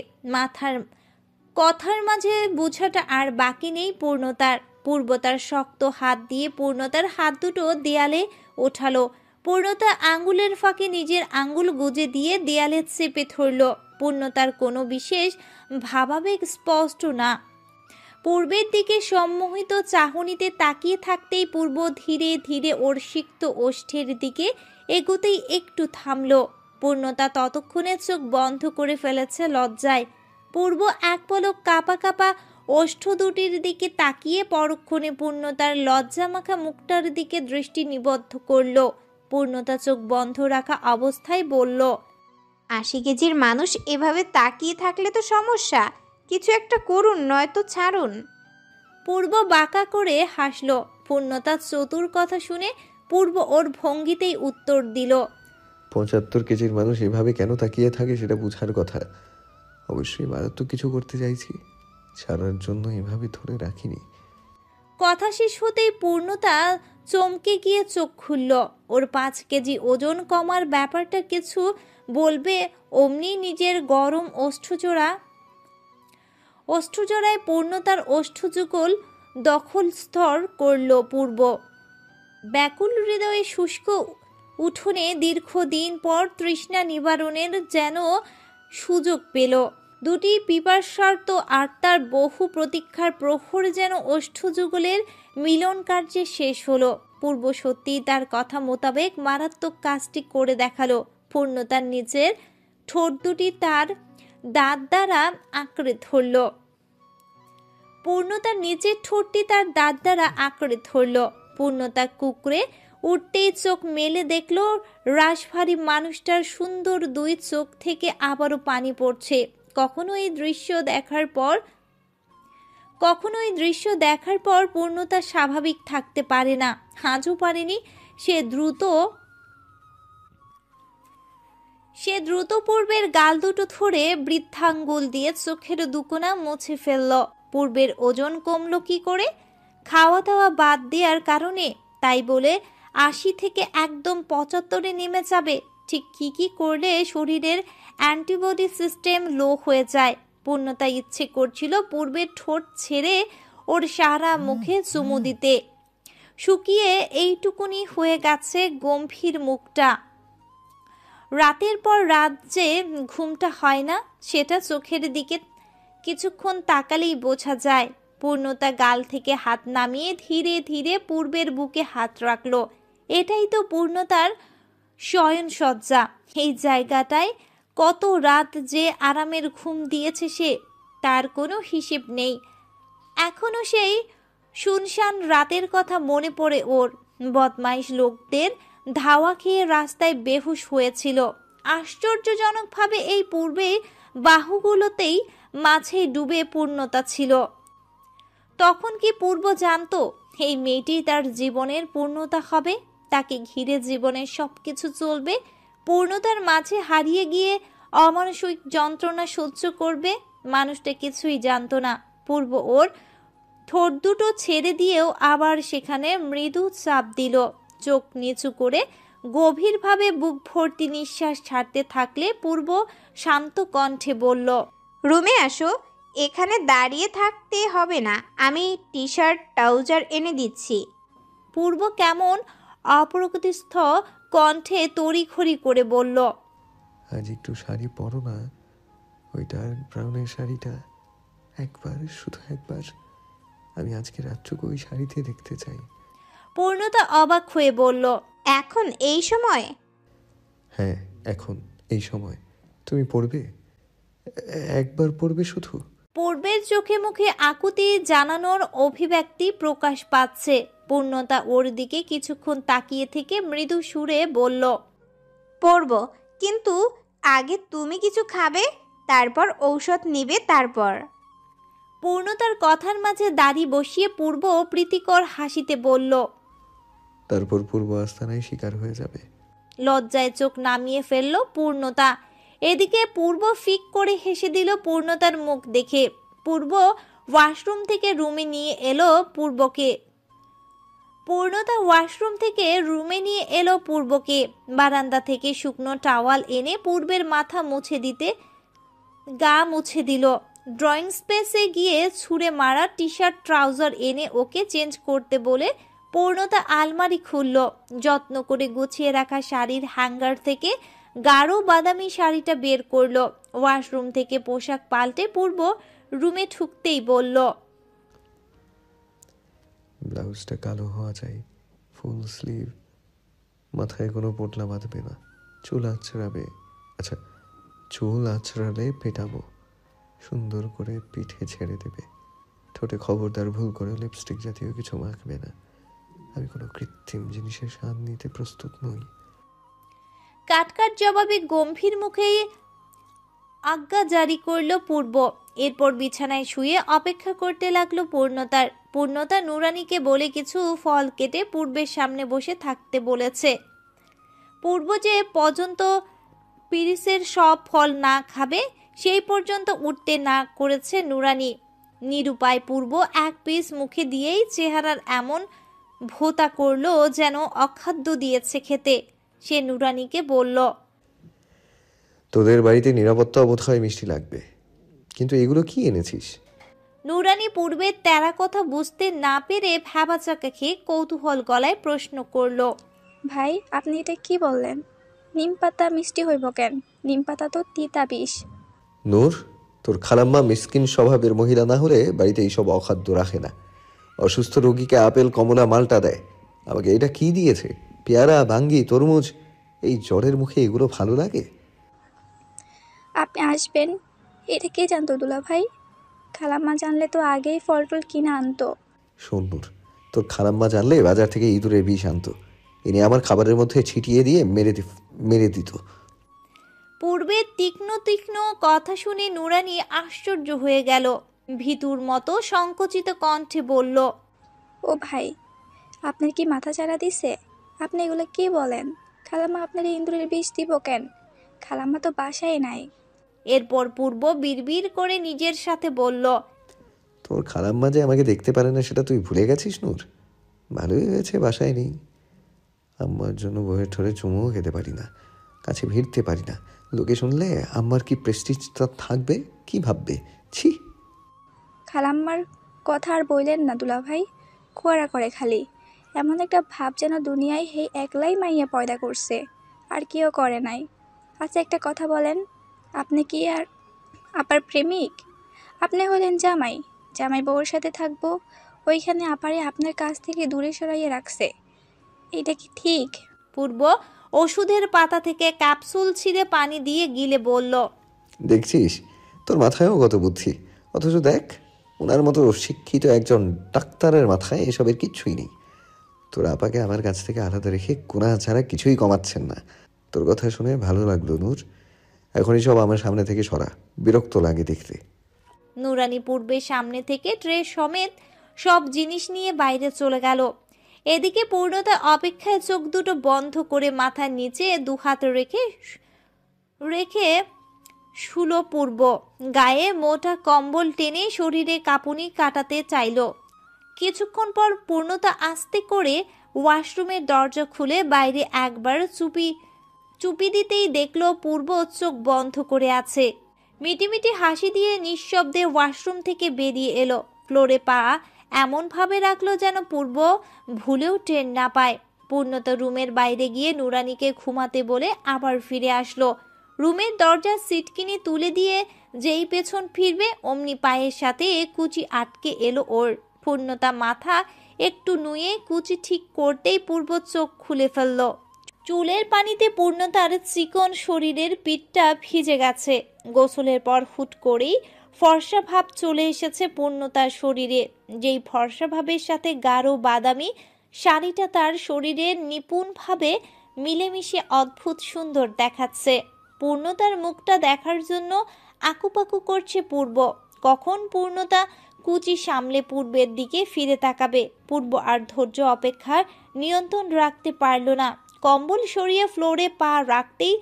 A: কথার মাঝে বোঝাটা আর বাকি নেই পূর্ণতার। পূর্ব তার শক্ত হাত দিয়ে পূর্ণতার হাত দুটো দেয়ালে ওঠালো। পূর্ণতা আঙ্গুলের ফাঁকে নিজের আঙ্গুল গুজে দিয়ে দেয়ালে চেপে ধরল। পূর্ণতার কোনো বিশেষ ভাবাবেগ স্পষ্ট না। পূর্বের দিকে সম্মোহিত চাহনিতে তাকিয়ে থাকতেই পূর্ব ধীরে ধীরে ওর সিক্ত ওষ্ঠের দিকে এগোতেই একটু থামল। পূর্ণতা ততক্ষণে চোখ বন্ধ করে ফেলেছে লজ্জায়। পূর্ব এক পলক কাঁপা কাঁপা ওষ্ঠ দুটির দিকে তাকিয়ে পরক্ষণে পূর্ণতার লজ্জামাখা মুখটার দিকে দৃষ্টি নিবদ্ধ করল। পূর্ণতা চোখ বন্ধ রাখা অবস্থায় বলল,
B: 80 কেজির মানুষ এভাবে তাকিয়ে থাকলে তো সমস্যা। কিছু একটা করুন, নয়তো ছাড়ুন।
A: পূর্ব বাঁকা করে হাসল। পূর্ণতার চতুর কথা শুনে পূর্ব ওর ভঙ্গিতেই উত্তর দিল,
C: 75 কেজির মানুষ এভাবে কেন তাকিয়ে থাকে সেটা বুঝার কথা। অবশ্যই মারাত্মক কিছু করতে চাইছি, ছাড়ার জন্য এভাবে ধরে রাখিনি।
A: কথা শেষ হতেই পূর্ণতা চমকে গিয়ে চোখ খুলল। ওর 5 কেজি ওজন কমার ব্যাপারটা কিছু বলবে অমনি নিজের গরম ওষ্ঠজোড়ায় পূর্ণতার ওষ্ঠযুগল দখলস্থর করল পূর্ব। ব্যাকুল হৃদয়ে শুষ্ক উঠোনে দীর্ঘদিন পর তৃষ্ণা নিবারণের যেন সুযোগ পেল। দুটি পিপাসার্ত আত্মার বহু প্রতীক্ষার প্রহর যেন ওষ্ঠযুগলের মিলন কার্যে শেষ হলো। পূর্ব সত্যিই তার কথা মোতাবেক মারাত্মক কাজটি করে দেখালো। পূর্ণতার নিচের ঠোঁট দুটি তার দাঁত দ্বারা আঁকড়ে ধরল। পূর্ণতার নিচের ঠোঁটটি তার দাঁত দ্বারা আঁকড়ে ধরল। পূর্ণতা কুকড়ে উঠতেই চোখ মেলে দেখল রাশভারী মানুষটার সুন্দর দুই চোখ থেকে আবারও পানি পড়ছে। কখনো এই দৃশ্য দেখার পর পূর্ণতা স্বাভাবিক থাকতে পারে না, আজও পারেনি। সে দ্রুত পূর্বের গাল দুটো ধরে বৃদ্ধাঙ্গুল দিয়ে চোখের দুকোনা মুছে ফেলল। পূর্বের ওজন কমলো কি করে? খাওয়া দাওয়া বাদ দেওয়ার কারণে। তাই বলে 80 থেকে একদম 75-এ নেমে যাবে? ঠিক কি করলে শরীরের অ্যান্টিবডি সিস্টেম লো হয়ে যায়? পূর্ণতা ইচ্ছে করছিল পূর্বের ঠোঁট ছেড়ে ওর সারা মুখে চুমু দিতে। শুকিয়ে এইটুকুনি হয়ে গেছে গম্ভীর মুখটা। রাতের পর রাত যে ঘুমটা হয় না সেটা চোখের দিকে কিছুক্ষণ তাকালেই বোঝা যায়। পূর্ণতা গাল থেকে হাত নামিয়ে ধীরে ধীরে পূর্বের বুকে হাত রাখলো। এটাই তো পূর্ণতার শয়নসজ্জা। এই জায়গাটায় কত রাত যে আরামের ঘুম দিয়েছে সে, তার কোনো হিসেব নেই। এখনো সেই শুনশান রাতের কথা মনে পড়ে ওর। বদমাইশ লোকদের ধাওয়া খেয়ে রাস্তায় বেহুশ হয়েছিল। আশ্চর্যজনকভাবে এই পূর্বে বাহুগুলোতেই মাঝে ডুবে পূর্ণতা ছিল। তখন কি পূর্ব জানতো এই মেয়েটি তার জীবনের পূর্ণতা হবে, তাকে ঘিরে জীবনের সবকিছু চলবে, পূর্ণতার মাঝে হারিয়ে গিয়ে অমানসিক যন্ত্রণা সহ্য করবে? মানুষটা কিছুই জানতো না। পূর্ব ওর ঠোঁট দুটো ছেড়ে দিয়েও আবার সেখানে মৃদু চাপ দিল। চোখ নিচু করে গভীরভাবে বুক ভর্তি নিঃশ্বাস ছাড়তে থাকলে পূর্ব শান্ত কণ্ঠে বলল,
B: রুমে আসো, এখানে দাঁড়িয়ে থাকতে হবে না, আমি টি শার্ট ট্রাউজার এনে দিচ্ছি।
A: পূর্ব কেমন অপ্রকৃতিস্থ কণ্ঠে তড়িঘড়ি করে বলল,
C: আজ একটু শাড়ি পরো না, ওই ডার্ক ব্রাউনের শাড়িটা। একবার, শুধু একবার। আমি আজকে রাতটুকু ওই শাড়িতে দেখতে চাই।
A: পূর্ণতা অবাক হয়ে বলল,
B: এখন এই সময়?
C: হ্যাঁ, এখন এই সময়। তুমি পড়বে? একবার পড়বে শুধু।
A: পূর্বের চোখে মুখে আকুতি জানানোর অভিব্যক্তি প্রকাশ পাচ্ছে। পূর্ণতা ওর দিকে কিছুক্ষণ তাকিয়ে থেকে মৃদু সুরে বলল,
B: পড়ব, কিন্তু আগে তুমি কিছু খাবে, তারপর ঔষধ নিবে, তারপর।
A: পূর্ণতার কথার মাঝে দাড়ি বসিয়ে পূর্ব প্রীতিকর হাসিতে বলল,
C: তারপর পূর্ব আস্তানায় শিকার হয়ে যাবে।
A: লজ্জায় চোখ নামিয়ে ফেলল পূর্ণতা। এদিকে পূর্ব ফিক করে হেসে দিল পূর্ণতার মুখ দেখে। পূর্ব ওয়াশরুম থেকে রুমে নিয়ে এলো পূর্বকে। পূর্ণতা ওয়াশরুম থেকে রুমে নিয়ে এলো পূর্বকে। বারান্দা থেকে শুকনো টাওয়াল এনে পূর্বের মাথা মুছে দিতে গা মুছে দিল। ড্রয়িং স্পেসে গিয়ে ছুঁড়ে মারা টি শার্ট ট্রাউজার এনে ওকে চেঞ্জ করতে বলে পূর্ণতা আলমারি খুলল। যত্ন করে গুছিয়ে রাখা শাড়ির হ্যাঙ্গার থেকে গাঢ় বাদামি শাড়িটা বের করলো। ওয়াশরুম থেকে পোশাক পাল্টে পূর্ব রুমে ঢুকতেই বলল,
C: ব্লাউজটা কালো হওয়া চাই, ফুল স্লিভ, মাথায় কোনো পোটলা বাঁধবে না, চুল আঁচড়াবে। আচ্ছা, চুল আঁচড়ালে পেটাবো, সুন্দর করে পিঠে ছেড়ে দেবে। ঠোঁটে খবরদার ভুল করে লিপস্টিক জাতীয় কিছু মাখবে না। আমি কোনো কৃত্রিম জিনিসের স্বাদ নিতে প্রস্তুত নই।
A: কাটকাট জবাবে গম্ভীর মুখেই আজ্ঞা জারি করলো পূর্ব। এরপর বিছানায় শুয়ে অপেক্ষা করতে লাগলো পূর্ণতা নুরানিকে বলে কিছু ফল কেটে পূর্বের সামনে বসে থাকতে বলেছে। পূর্ব যে পর্যন্ত পিরিসের সব ফল না খাবে সেই পর্যন্ত উঠতে না করেছে নুরানি। নিরুপায় পূর্ব এক পিস মুখে দিয়েই চেহারার এমন ভোতা করলো যেন অখাদ্য দিয়েছে খেতে। সে নুরানিকে বলল,
C: তোদের বাড়িতে নিরাপত্তা বোধ হয় মিষ্টি লাগবে, কিন্তু এগুলো কি এনেছিস?
A: নুরানি পূর্বের তেরা কথা বুঝতে না পেরে ভ্যাবাচাকা খেয়ে কৌতূহল গলায় প্রশ্ন করল,
E: ভাই আপনি এটা কি বললেন? নিম পাতা মিষ্টি হইব কেন? নিম পাতা তো তিতা বিষ।
C: নূর, তোর খালাম্মা মিসকিন স্বভাবের মহিলা না হলে বাড়িতে এইসব অখাদ্য রাখে না। অসুস্থ রোগীকে আপেল, কমলা, মালটা দেয়। আমাকে এটা কি দিয়েছে? পেয়ারা, বাঙ্গি, তরমুজ। এই জ্বরের মুখে এগুলো ভালো লাগে?
E: আপনি আসবেন এটা কে জানতো দুলা ভাই? খালাম্মা জানলে তো আগেই ফল টল কিনে আনতো।
C: শোন নূর, তোর খালাম্মা জানলে বাজার থেকে ইঁদুরের বিষ আনতো, এনে আমার খাবারের মধ্যে ছিটিয়ে দিয়ে মেরে দিত।
A: পূর্বের তীক্ষ্ণ তীক্ষ্ণ কথা শুনে নুরানি আশ্চর্য হয়ে গেল। ভীতুর মতো সংকুচিত কণ্ঠে বলল,
E: ও ভাই, আপনার কি মাথা চারা দিছে? আপনি এগুলো কি বলেন? খালাম্মা আপনার ইন্দুরের বিষ দিব কেন? খালাম্মা তো বাসায় নাই।
A: এরপর পূর্ব বিড়বিড় করে নিজের সাথে বলল,
C: তোর খালাম্মা যে আমাকে দেখতে পারে না সেটা তুই ভুলে গেছিস নূর? ভালোই হয়েছে বাসায় নেই। আম্মার জন্য বইয়ের ঠোরে চুমুও খেতে পারি না, কাছে ভিড়তে পারি না। লোকে শুনলে আম্মার কি প্রেস্টিজটা থাকবে, কি ভাববে? ছি।
E: খালাম্মার কথা আর বললেন না দুলা ভাই, খোয়ারা করে খালি। এমন একটা ভাব যেন দুনিয়ায় হে একলাই মাইয়া পয়দা করছে, আর কেউ করে নাই। আচ্ছা একটা কথা বলেন, আপনি কি আর আপার প্রেমিক? আপনি হলেন জামাই, জামাই বউর সাথে থাকবো, ওইখানে আপারে আপনার কাছ থেকে দূরে সরাইয়ে রাখছে। এটা কি ঠিক?
A: পূর্ব ওষুধের পাতা থেকে ক্যাপসুল ছিঁড়ে পানি দিয়ে গিলে বলল,
C: দেখছিস, তোর মাথায়ও কত বুদ্ধি, অথচ দেখ ওনার মতো শিক্ষিত একজন ডাক্তারের মাথায় এসবের কিচ্ছুই নেই। তোর আপাকে আমার কাছ থেকে আলাদা রেখে গুনাহ ছাড়া কিছুই কমাচ্ছেন না। তোর কথা শুনে ভালো লাগলো নূর। এখনই সব আমার সামনে থেকে সরা, বিরক্ত লাগে দেখতে।
A: নুরানি পূর্বের সামনে থেকে ট্রে সমেত সব জিনিস নিয়ে বাইরে চলে গেল। এদিকে পূর্ণতা অপেক্ষায় চোখ দুটো বন্ধ করে মাথার নিচে দুহাত রেখে রেখে শুলো পূর্ব। গায়ে মোটা কম্বল টেনে শরীরে কাঁপুনি কাটাতে চাইল। কিছুক্ষণ পর পূর্ণতা আস্তে করে ওয়াশরুমের দরজা খুলে বাইরে একবার চুপি দিতেই দেখল পূর্ব চোখ বন্ধ করে আছে। মিটিমিটি হাসি দিয়ে নিঃশব্দে ওয়াশরুম থেকে বেরিয়ে এলো। ফ্লোরে পা এমনভাবে রাখলো যেন পূর্ব ভুলেও টের না পায়। পূর্ণতা রুমের বাইরে গিয়ে নুরানিকে ঘুমাতে বলে আবার ফিরে আসলো। রুমের দরজার সিটকিনি তুলে দিয়ে যেই পেছন ফিরবে অমনি পায়ের সাথে কুচি আটকে এলো ওর। পূর্ণতা মাথা একটু নুয়ে কুচি ঠিক করতেই পূর্ব চোখ খুলে ফেলল। চুলের পানিতে পূর্ণতার চিকন শরীরের পিঠটা ভিজে গেছে। গোসলের পর হুট করেই ফর্সা ভাব চলে এসেছে পূর্ণতার শরীরে। যেই ফর্সা ভাবের সাথে গাঢ় বাদামি শাড়িটা তার শরীরে নিপুণভাবে মিলেমিশে অদ্ভুত সুন্দর দেখাচ্ছে। পূর্ণতার মুখটা দেখার জন্য আকুপাকু করছে পূর্ব। কখন পূর্ণতা কুচি সামলে পূর্বের দিকে ফিরে তাকাবে। পূর্ব আর ধৈর্য অপেক্ষার নিয়ন্ত্রণ রাখতে পারল না। কম্বল সরিয়ে ফ্লোরে পা রাখতেই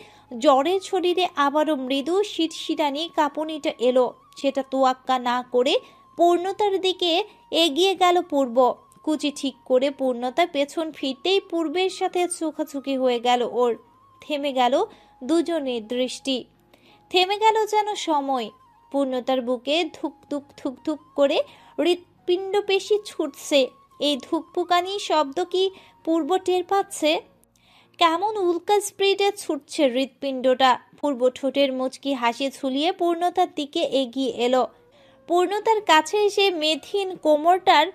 A: জ্বরের শরীরে আবারও মৃদু শীতশিরানি কাঁপুনিটা এলো। সেটা তোয়াক্কা না করে পূর্ণতার দিকে এগিয়ে গেল পূর্ব। কুচি ঠিক করে পূর্ণতা পেছন ফিরতেই পূর্বের সাথে চোখাচোখি হয়ে গেল ওর। থেমে গেল দুজনের দৃষ্টি। থেমে গেল যেন সময়। পূর্ণতার বুকে ধুকধুক ধুকধুক করে হৃৎপিণ্ড পেশি ছুটছে। এই ধুকপুকানি শব্দ কি পূর্ব টের পাচ্ছে? কেমন উল্কা স্পিডে ছুটছে হৃৎপিণ্ডটা। পূর্ব ঠোঁটের মুচকি হাসি ঝুলিয়ে পূর্ণতার দিকে এগিয়ে এলো। পূর্ণতার কাছে এসে মেথিন কোমরটার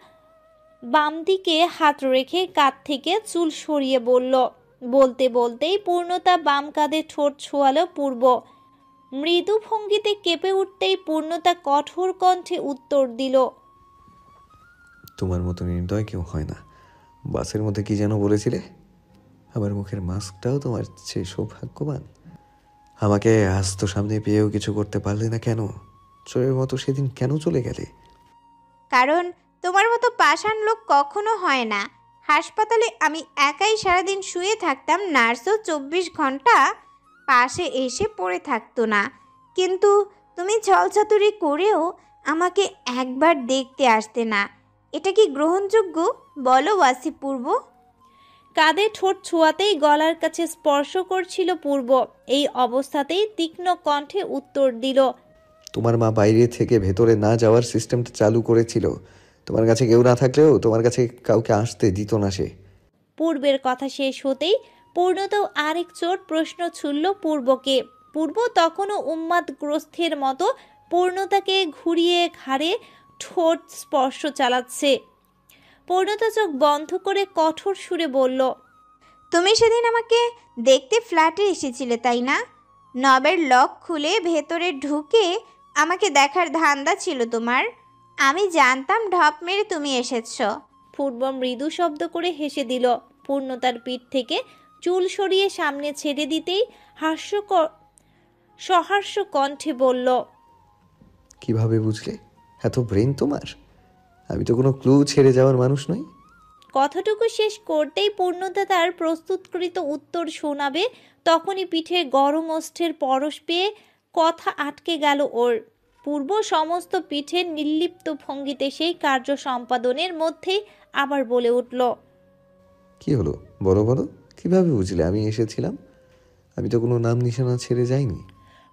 A: বাম দিকে হাত রেখে কাঁধ থেকে চুল সরিয়ে বলল। বলতে বলতেই পূর্ণতা বাম কাঁধে ঠোঁট ছোঁয়ালো পূর্ব। মৃদু ভঙ্গিতে কেঁপে উঠতেই পূর্ণতা কঠোর কণ্ঠে উত্তর দিল,
C: তোমার মতো নির্দয় কেউ হয় না। বাসের মধ্যে কি যেন বলেছিলে? আমার মুখের মাস্কটাও তোমার চেয়ে সৌভাগ্যবান। আমাকে আস্ত সামনে পেয়েও কিছু করতে পারলে না কেন? চোরের মতো সেদিন কেন চলে গেলে?
B: কারণ তোমার মতো পাষাণ লোক কখনো হয় না। হাসপাতালে আমি একাই সারাদিন শুয়ে থাকতাম, নার্সও 24 ঘন্টা পাশে এসে পড়ে থাকতো না। কিন্তু তুমি ছলচাতুরি করেও আমাকে একবার দেখতে আসতে না। এটা কি গ্রহণযোগ্য বলো ওয়াসি পূর্ব?
A: কাঁধে ঠোঁট ছোঁয়াতেই গলার কাছে স্পর্শ করছিল পূর্ব। এই অবস্থাতেই তীক্ষ্ণ কণ্ঠে উত্তর দিল,
C: তোমার মা বাইরে থেকে ভেতরে না যাওয়ার সিস্টেমটা চালু করেছিল। তোমার কাছে কেউ না থাকলেও তোমার কাছে কাউকে আসতে দিত না সে।
A: পূর্বের কথা শেষ হতেই পূর্ণতাও আরেক চোট প্রশ্ন ছুড়ল পূর্বকে। পূর্ব তখনও উন্মাদগ্রস্তের মতো পূর্ণতাকে ঘুরিয়ে ঘাড়ে ঠোঁট স্পর্শ চালাচ্ছে। পূর্ণতা চোখ বন্ধ করে কঠোর সুরে বলল,
B: তুমি সেদিন আমাকে দেখতে ফ্ল্যাটে এসেছিলে তাই না? নবের লক খুলে ভেতরে ঢুকে আমাকে দেখার ধান্দা ছিল তোমার। আমি জানতাম ঢপ মেরে তুমি এসেছো।
A: পূর্ব মৃদু শব্দ করে হেসে দিল। পূর্ণতার পিঠ থেকে চুল সরিয়ে সামনে ছেড়ে দিতেই সহাস্য কণ্ঠে বলল,
C: কিভাবে বুঝলে? এত ব্রেন তোমার? আমি তো কোনো ক্লু ছেড়ে যাওয়ার মানুষ নই।
A: কথাটুকু শেষ করতেই পূর্ণতা তার প্রস্তুতকৃত উত্তর শোনাবে তখনই পিঠে গরম অস্থির পরশ পেয়ে কথা আটকে গেল ওর। পূর্ব সমস্ত পিঠের নির্লিপ্ত ভঙ্গিতে সেই কার্য সম্পাদনের মধ্যেই আবার বলে উঠল,
C: কি হলো বলো বলো, কিভাবে বুঝলে আমি এসেছিলাম? আমি তো কোনো নাম নিশানা ছেড়ে যাইনি।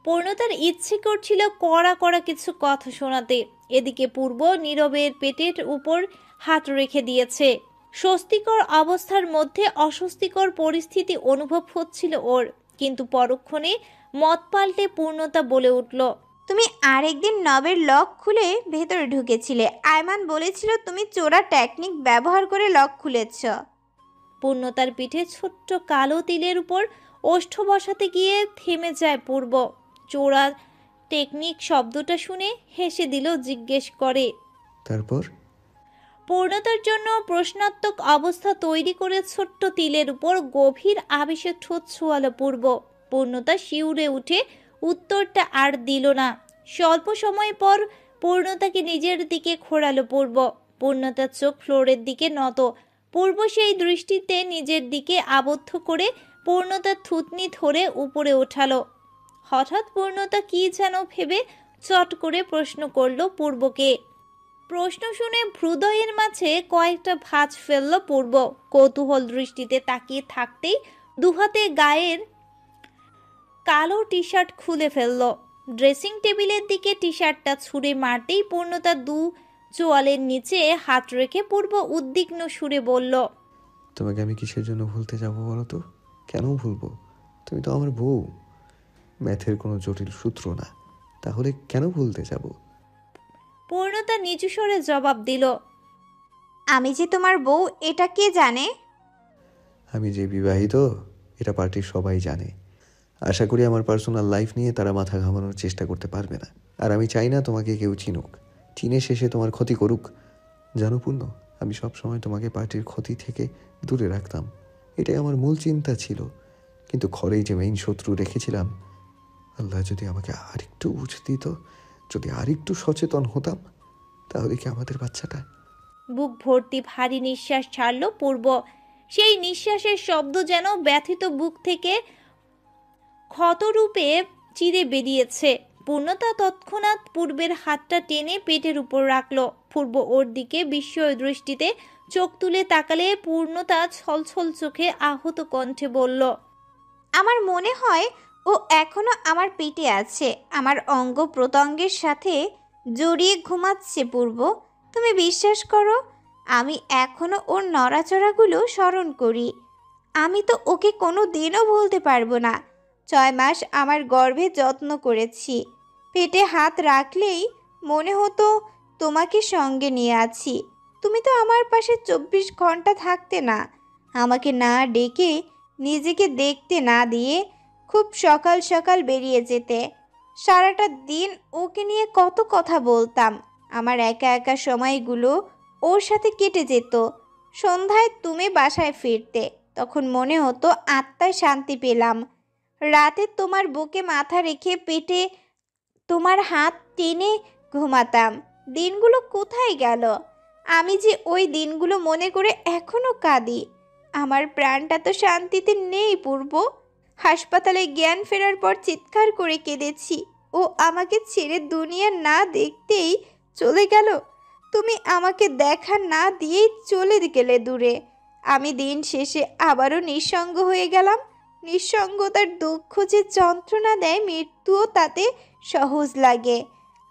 A: পূর্ণতার ইচ্ছে করছিল কড়া কড়া কিছু কথা শোনাতে। এদিকে পূর্ব নীরবের পেটের উপর হাত রেখে দিয়েছে। স্বস্তিকর অবস্থার মধ্যে অস্বস্তিকর পরিস্থিতি অনুভব হচ্ছিল ওর। কিন্তু পরক্ষণে মত পাল্টে পূর্ণতা বলে উঠল,
B: তুমি আরেকদিন নবের লক খুলে ভেতরে ঢুকেছিলে। আয়মান বলেছিল তুমি চোরা টেকনিক ব্যবহার করে লক খুলেছ।
A: পূর্ণতার পিঠে ছোট্ট কালো তিলের উপর ওষ্ঠ বসাতে গিয়ে থেমে যায় পূর্ব। চোরা টেকনিক শব্দটা শুনে হেসে দিল, জিজ্ঞেস করে,
C: তারপর?
A: পূর্ণতার জন্য প্রশ্নাত্মক অবস্থা তৈরি করে ছোট্ট তিলের উপর গভীর আবেশে ঠোঁট ছোঁয়ালো পূর্ব। পূর্ণতা শিউরে উঠে উত্তরটা আর দিল না। স্বল্প সময় পর পূর্ণতাকে নিজের দিকে ঘোরালো পূর্ব। পূর্ণতার চোখ ফ্লোরের দিকে নত। পূর্ব সেই দৃষ্টিতে নিজের দিকে আবদ্ধ করে পূর্ণতার থুতনি ধরে উপরে ওঠালো। হঠাৎ পূর্ণতা কি যেন ভেবে চট করে প্রশ্ন করল পূর্বকে। প্রশ্ন শুনে হৃদয়ের মাঝে কয়েকটা ভাঁজ ফেলল পূর্ব। কৌতূহল দৃষ্টিতে তাকিয়ে থাকতেই দুহাতে গায়ের কালো টি শার্ট খুলে ফেলল। ড্রেসিং টেবিলের দিকে টি শার্টটা ছুঁড়ে মারতেই পূর্ণতা দু চোয়ালের নিচে হাত রেখে পূর্ব উদ্বিগ্ন সুরে বলল,
C: তোমাকে আমি কিসের জন্য ভুলতে যাবো বলো তো? কেন ভুলবো? তুমি তো আমার বউ, ম্যাথের কোনো জটিল সূত্র না। তাহলে কেন ভুলতে যাব?
A: পূর্ণতা নিচু স্বরে জবাব দিল,
B: আমি যে তোমার বউ এটা কে জানে?
C: আমি যে বিবাহিত এটা পার্টির সবাই জানে। আশা করি আমার পার্সোনাল লাইফ নিয়ে তারা মাথা ঘামানোর চেষ্টা করতে পারবে না। আর আমি চাই না তোমাকে কেউ চিনুক, চিনে শেষে তোমার ক্ষতি করুক। জানো পূর্ণ, আমি সবসময় তোমাকে পার্টির ক্ষতি থেকে দূরে রাখতাম, এটাই আমার মূল চিন্তা ছিল। কিন্তু ঘরেই যে মেইন শত্রু রেখেছিলাম, আল্লাহ যদি আমাকে আরেকটু বুঝ দিত, যদি আরেকটু সচেতন হতাম, তাহলে কি আমাদের বাচ্চাটা।
A: বুক ভর্তি ভারী নিঃশ্বাস ছাড়ল পূর্ব। সেই নিঃশ্বাসের শব্দ যেন ব্যথিত বুক থেকে ক্ষতরূপে চিরে বেরিয়েছে। পূর্ণতা তৎক্ষণাৎ পূর্বের হাতটা টেনে পেটের উপর রাখল। পূর্ব ওর দিকে বিস্ময় দৃষ্টিতে চোখ তুলে তাকালে পূর্ণতা ছলছল চোখে আহত কণ্ঠে বলল,
B: আমার মনে হয় ও এখনো আমার পেটে আছে, আমার অঙ্গ প্রত্যঙ্গের সাথে জড়িয়ে ঘুমাচ্ছে পূর্ব। তুমি বিশ্বাস করো, আমি এখনো ওর নড়াচড়াগুলো স্মরণ করি। আমি তো ওকে কোনো দিনও ভুলতে পারবো না। 6 মাস আমার গর্ভে যত্ন করেছি। পেটে হাত রাখলেই মনে হতো তোমাকে সঙ্গে নিয়ে আছি। তুমি তো আমার পাশে 24 ঘন্টা থাকতে না, আমাকে না ডেকে, নিজেকে দেখতে না দিয়ে খুব সকাল সকাল বেরিয়ে যেতে। সারাটা দিন ওকে নিয়ে কত কথা বলতাম। আমার একা একা সময়গুলো ওর সাথে কেটে যেত। সন্ধ্যায় তুমি বাসায় ফিরতে, তখন মনে হতো আত্মায় শান্তি পেলাম। রাতে তোমার বুকে মাথা রেখে পেটে তোমার হাত টেনে ঘুমাতাম। দিনগুলো কোথায় গেল? আমি যে ওই দিনগুলো মনে করে এখনো কাঁদি। আমার প্রাণটা তো শান্তিতে নেই পূর্ব। হাসপাতালে জ্ঞান ফেরার পর চিৎকার করে কেঁদেছি। ও আমাকে ছেড়ে দুনিয়া না দেখতেই চলে গেল। তুমি আমাকে দেখা না দিয়েই চলে গেলে দূরে। আমি দিন শেষে আবারও নিঃসঙ্গ হয়ে গেলাম। নিঃসঙ্গতার দুঃখ যে যন্ত্রণা দেয়, মৃত্যুও তাতে সহজ লাগে।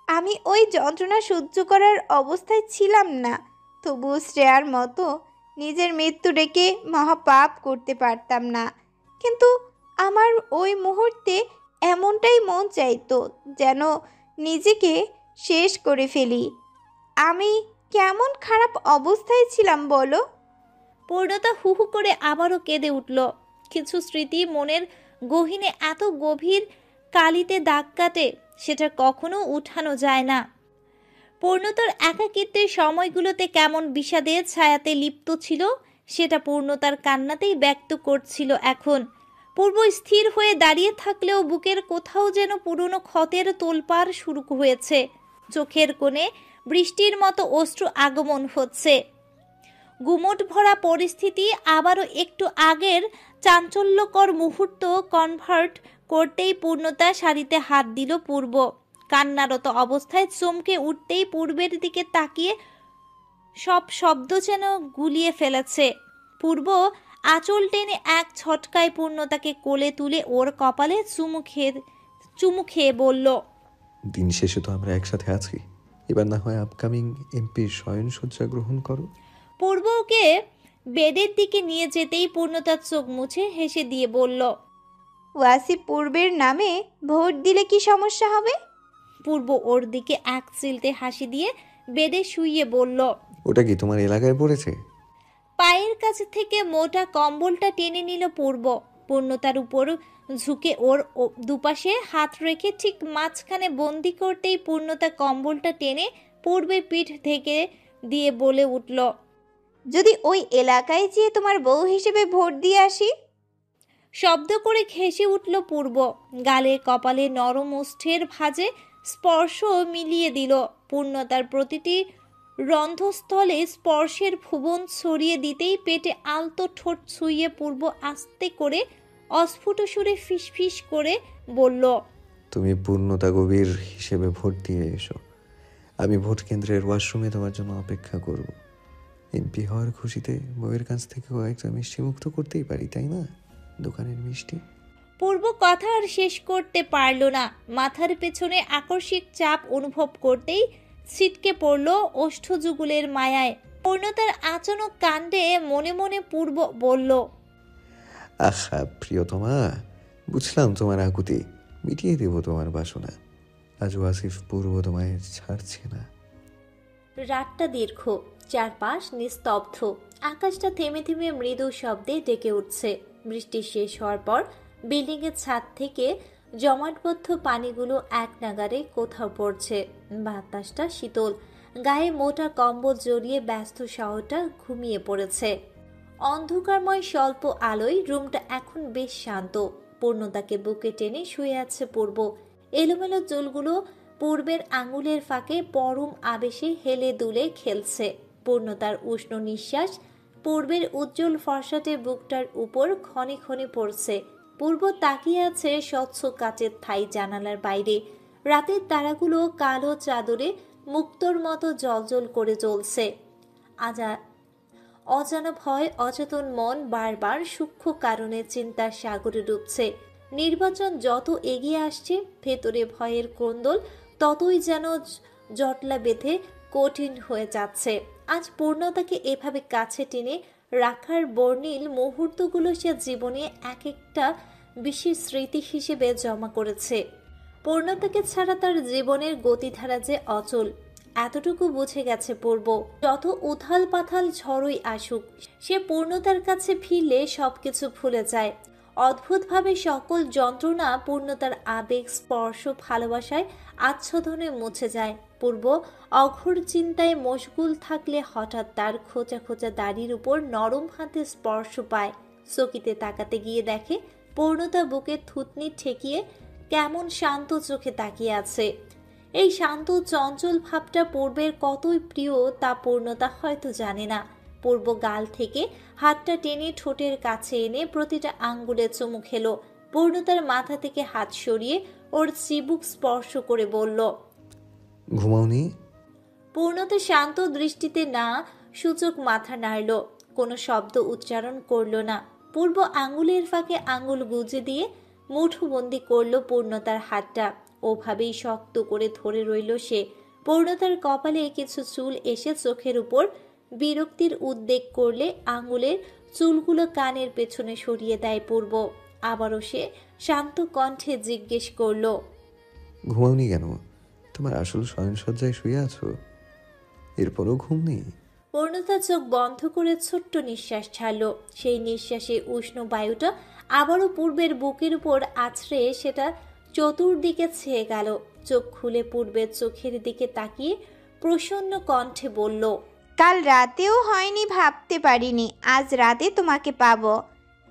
B: আমি ওই যন্ত্রণা সহ্য করার অবস্থায় ছিলাম না। তবুও শ্রেয়ার মতো নিজের মৃত্যু ডেকে মহাপাপ করতে পারতাম না। কিন্তু আমার ওই মুহূর্তে এমনটাই মন চাইতো, যেন নিজেকে শেষ করে ফেলি। আমি কেমন খারাপ অবস্থায় ছিলাম বলো?
A: পূর্ণতা হু হু করে আবারও কেঁদে উঠল। কিছু স্মৃতি মনের গহীনে এত গভীর কালিতে দাগ কাটে, সেটা কখনো উঠানো যায় না। পূর্ণতার একাকিত্বের সময়গুলোতে কেমন বিষাদের ছায়াতে লিপ্ত ছিল, সেটা পূর্ণতার কান্নাতেই ব্যক্ত করছিল এখন। পূর্ব স্থির হয়ে দাঁড়িয়ে থাকলেও বুকের কোথাও যেন পুরনো ক্ষতের তোলপাড় শুরু হয়েছে। চোখের কোণে বৃষ্টির মতো অশ্রু আগমন হচ্ছে। গুমট ভরা পরিস্থিতি আবারও একটু আগের চাঞ্চল্যকর মুহূর্ত কনভার্ট করতেই পূর্ণতা শাড়িতে হাত দিল পূর্ব। কান্নারত অবস্থায় চমকে উঠতেই পূর্বের দিকে তাকিয়ে সব শব্দ যেন গুলিয়ে ফেলেছে। পূর্ব আঁচল টেনে এক ছটকায় পূর্ণতাকে কোলে তুলে ওর কপালে চুমু খেয়ে বলল,
C: দিন শেষে তো আমরা একসাথে আছি, এবার না হয় আপকামিং এমপির শয়নসজ্জা গ্রহণ করো।
A: পূর্বকে বেডের দিকে নিয়ে যেতেই পূর্ণতার চোখ মুছে হেসে দিয়ে বলল,
B: ওয়াসি পূর্বের নামে ভোট দিলে কি সমস্যা হবে?
A: পূর্ব ওর দিকে এক চিলতে হাসি দিয়ে বেডে শুইয়ে বলল,
C: ওটা কি তোমার এলাকায় পড়েছে?
A: পায়ের কাছে থেকে মোটা কম্বলটা টেনে নিল পূর্ব। পূর্ণতার উপর ঝুঁকে ওর দুপাশে হাত রেখে ঠিক মাঝখানে বন্দি করতেই পূর্ণতা কম্বলটা টেনে পূর্বে পিঠ থেকে দিয়ে বলে উঠল,
B: যদি ওই এলাকায় যেয়ে তোমার বউ হিসেবে ভোট দিয়ে আসি?
A: শব্দ করে ঘেঁষে উঠল পূর্ব। গালে কপালে নরম ওষ্ঠের ভাঁজে স্পর্শ মিলিয়ে দিল। পূর্ণতার প্রতিটি রন্ধ্রস্থলে স্পর্শের ভুবন ছড়িয়ে দিতেই পেটে আলতো ঠোঁট ছুঁয়ে পূর্ব আস্তে করে অস্ফুট সুরে ফিসফিস করে বলল,
C: তুমি পূর্ণতা গভীর হিসেবে ভোট দিয়ে এসো। আমি ভোট কেন্দ্রের ওয়াশরুমে তোমার জন্য অপেক্ষা করব। এমপি হওয়ার খুশিতে বউয়ের কাছ থেকে কয়েকটা মিষ্টি মুক্ত করতেই পারি, তাই না? দোকানের মিষ্টি।
A: পূর্ব কথা আর শেষ করতে পারল না। মাথার পেছনে আকস্মিক চাপ অনুভব করতেই ছিটকে পড়ল ওষ্ঠযুগলের মায়ায়। পূর্ণতার আচানক কাণ্ডে মনে মনে পূর্ব বলল,
C: আহা প্রিয়তমা, বুঝলাম তোমার আকুতি, মিটিয়ে দেব তোমার বাসনা। আজও আসিফ পূর্ব তোমায় ছাড়ছে না।
A: রাতটা দীর্ঘ, চারপাশ নিস্তব্ধ। আকাশটা থেমে থেমে মৃদু শব্দে ডেকে উঠছে। বৃষ্টি শেষ হওয়ার পর বিল্ডিংয়ের ছাদ থেকে জমাটবদ্ধ পানিগুলো এক নাগারে কোথাও পড়ছে। বাতাসটা শীতল, গায়ে মোটা কম্বল জড়িয়ে ব্যস্ত শহরটা ঘুমিয়ে পড়েছে। অন্ধকারময় স্বল্প আলোয় রুমটা এখন বেশ শান্ত। পূর্ণতাকে বুকে টেনে শুয়ে আছে পূর্ব। এলোমেলো চুলগুলো পূর্বের আঙুলের ফাঁকে পরম আবেশে হেলে দুলে খেলছে। পূর্ণতার উষ্ণ নিঃশ্বাস পূর্বের উজ্জ্বল ফর্সাটে বুকটার উপর ক্ষণে ক্ষণে পড়ছে। পূর্ব তাকিয়ে আছে স্বচ্ছ কাচের থাই জানালার বাইরে। রাতের তারাগুলো কালো চাদরে মুক্তোর মতো জ্বলজ্বল করে জ্বলছে। অজানা ভয় অচেতন মন বারবার সূক্ষ্ম কারণে চিন্তার সাগরে ডুবছে। নির্বাচন যত এগিয়ে আসছে, ভেতরে ভয়ের কোন্দল ততই যেন জটলা বেঁধে কঠিন হয়ে যাচ্ছে। আজ পূর্ণতাকে এভাবে কাছে টেনে রাখার বর্ণিল মুহূর্তগুলো সে জীবনে এক একটা বিশেষ স্মৃতি হিসেবে জমা করেছে। পূর্ণতাকে ছাড়া তার জীবনের গতিধারা যে অচল, এতটুকু বুঝে গেছে পূর্ব। যত উথাল পাথাল ঝড়ই আসুক, সে পূর্ণতার কাছে ফিরলে সবকিছু ভুলে যায়। অদ্ভুতভাবে সকল যন্ত্রণা পূর্ণতার আবেগ, স্পর্শ, ভালোবাসায় আচ্ছাদনে মুছে যায়। পূর্ব অঘোর চিন্তায় মশগুল থাকলে হঠাৎ তার খোঁচা খোঁচা দাড়ির উপর নরম হাতে স্পর্শ পায়। চকিতে তাকাতে গিয়ে দেখে পূর্ণতা বুকে থুতনি ঠেকিয়ে কেমন শান্ত চোখে তাকিয়ে আছে। এই শান্ত চঞ্চল ভাবটা পূর্বের কতই প্রিয় তা পূর্ণতা হয়তো জানে না। পূর্ব গাল থেকে হাতটা টেনে ঠোঁটের কাছে এনে প্রতিটা আঙ্গুলে চুমু খেলো। পূর্ণতার মাথা থেকে হাত সরিয়ে ওর চিবুক স্পর্শ করে বলল,
C: ঘুমাওনি?
A: পূর্ণতা শান্ত দৃষ্টিতে না সূচক মাথা নাড়ল, কোনো শব্দ উচ্চারণ করল না। পূর্ব আঙ্গুলের ফাঁকে আঙ্গুল গুজে দিয়ে মুঠোবন্দি করলো পূর্ণতার হাতটা। ওভাবেই শক্ত করে ধরে রইল সে। পূর্ণতার কপালে কিছু চুল এসে চোখের উপর বিরক্তির উদ্বেগ করলে আঙ্গুলের চুলগুলো কানের পেছনে সরিয়ে দেয় পূর্ব। আবারও সে শান্ত কণ্ঠে জিজ্ঞেস করলো,
C: ঘুমাওনি কেন? তোমার আসল শয়নসজ্জায় শুয়ে আছো, এরপরও ঘুম নেই?
A: পূর্ণতা চোখ বন্ধ করে ছোট্ট নিঃশ্বাস ছাড়ল। সেই নিঃশ্বাসে উষ্ণ বায়ুটা আবারও পূর্বের বুকের উপর আছড়ে সেটা চতুর্দিকে ছেয়ে গেল। চোখ খুলে পূর্বের চোখের দিকে তাকিয়ে প্রসন্ন কণ্ঠে বলল,
B: কাল রাতেও হয়নি, ভাবতে পারিনি আজ রাতে তোমাকে পাবো।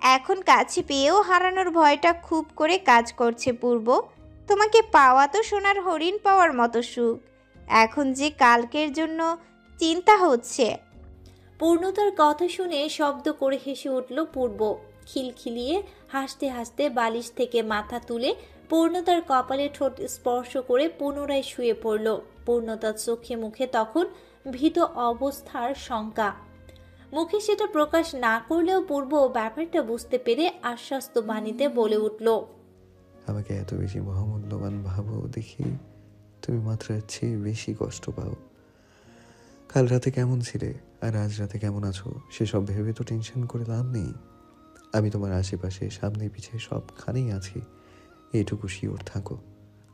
B: এখন কাছে পেয়েও হারানোর ভয়টা খুব করে কাজ করছে পূর্ব। তোমাকে পাওয়া তো সোনার হরিণ পাওয়ার মতো সুখ, এখন যে কালকের জন্য চিন্তা হচ্ছে।
A: পূর্ণতার কথা শুনে শব্দ করে হেসে উঠল পূর্ব। খিলখিলিয়ে হাসতে হাসতে বালিশ থেকে মাথা তুলে পূর্ণতার কপালে ঠোঁট স্পর্শ করে পুনরায় শুয়ে পড়ল। পূর্ণতার চোখে মুখে তখন ভীত অবস্থার শঙ্কা। মুখে সেটা প্রকাশ না করলেও পূর্ব ব্যাপারটা বুঝতে পেরে আশ্বস্ত বাণীতে বলে উঠল,
C: আমাকে এত বেশি মহামূল্যবান ভাবো দেখি তুমি মাত্রার চেয়ে বেশি কষ্ট পাও। কাল রাতে কেমন ছিলে আর আজ রাতে কেমন আছো সেসব ভেবে তো টেনশন করে লাভ নেই। আমি তোমার আশেপাশে সামনে পিছিয়ে সবখানেই আছি, এইটুকু শিওর থাকো।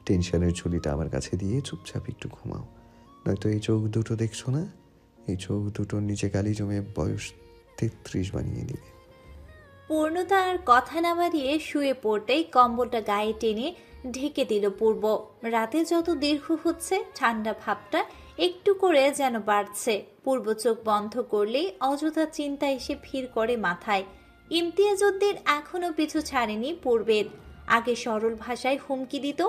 C: টেনশনের ঝুলিটা আমার কাছে দিয়ে চুপচাপ একটু ঘুমাও, নয়তো এই চোখ দুটো দেখছো না, এই চোখ দুটোর নিচে কালি জমে বয়স 33 বানিয়ে দিবে।
A: পূর্ণতা আর কথা না বাড়িয়ে শুয়ে পড়তেই কম্বলটা গায়ে টেনে ঢেকে দিল পূর্ব। রাতে যত দীর্ঘ হচ্ছে ঠান্ডা ভাবটা একটু করে যেন বাড়ছে। পূর্ব চোখ বন্ধ করলেই অযথা চিন্তা এসে ভিড় করে মাথায়। ইমতিয়াজ উদ্দিন এখনো পিছু ছাড়েনি পূর্বের। আগে সরল ভাষায় হুমকি দিত,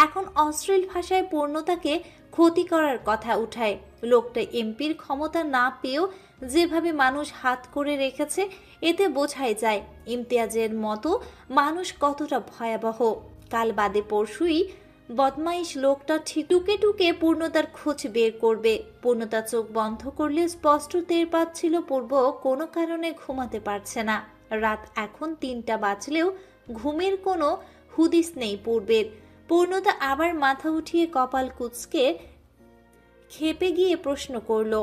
A: এখন অশ্লীল ভাষায় পূর্ণতাকে ক্ষতি করার কথা উঠায়। লোকটা এমপির ক্ষমতা না পেয়েও যেভাবে মানুষ হাত করে রেখেছে, এতে বোঝাই যায় ইমতিয়াজের মতো মানুষ কতটা ভয়াবহ। কাল বাদে পরশুই বদমাইশ লোকটা ঠিক টুকে টুকে পূর্ণতার খোঁজ বের করবে। পূর্ণতা চোখ বন্ধ করলে স্পষ্ট টের পাচ্ছিল পূর্ব কোনো কারণে ঘুমাতে পারছে না। রাত এখন ৩টা বাজলেও ঘুমের কোনো হুদিস নেই পূর্বের। পূর্ণতা আবার মাথা উঠিয়ে কপাল কুঁচকে খেপে গিয়ে প্রশ্ন করল,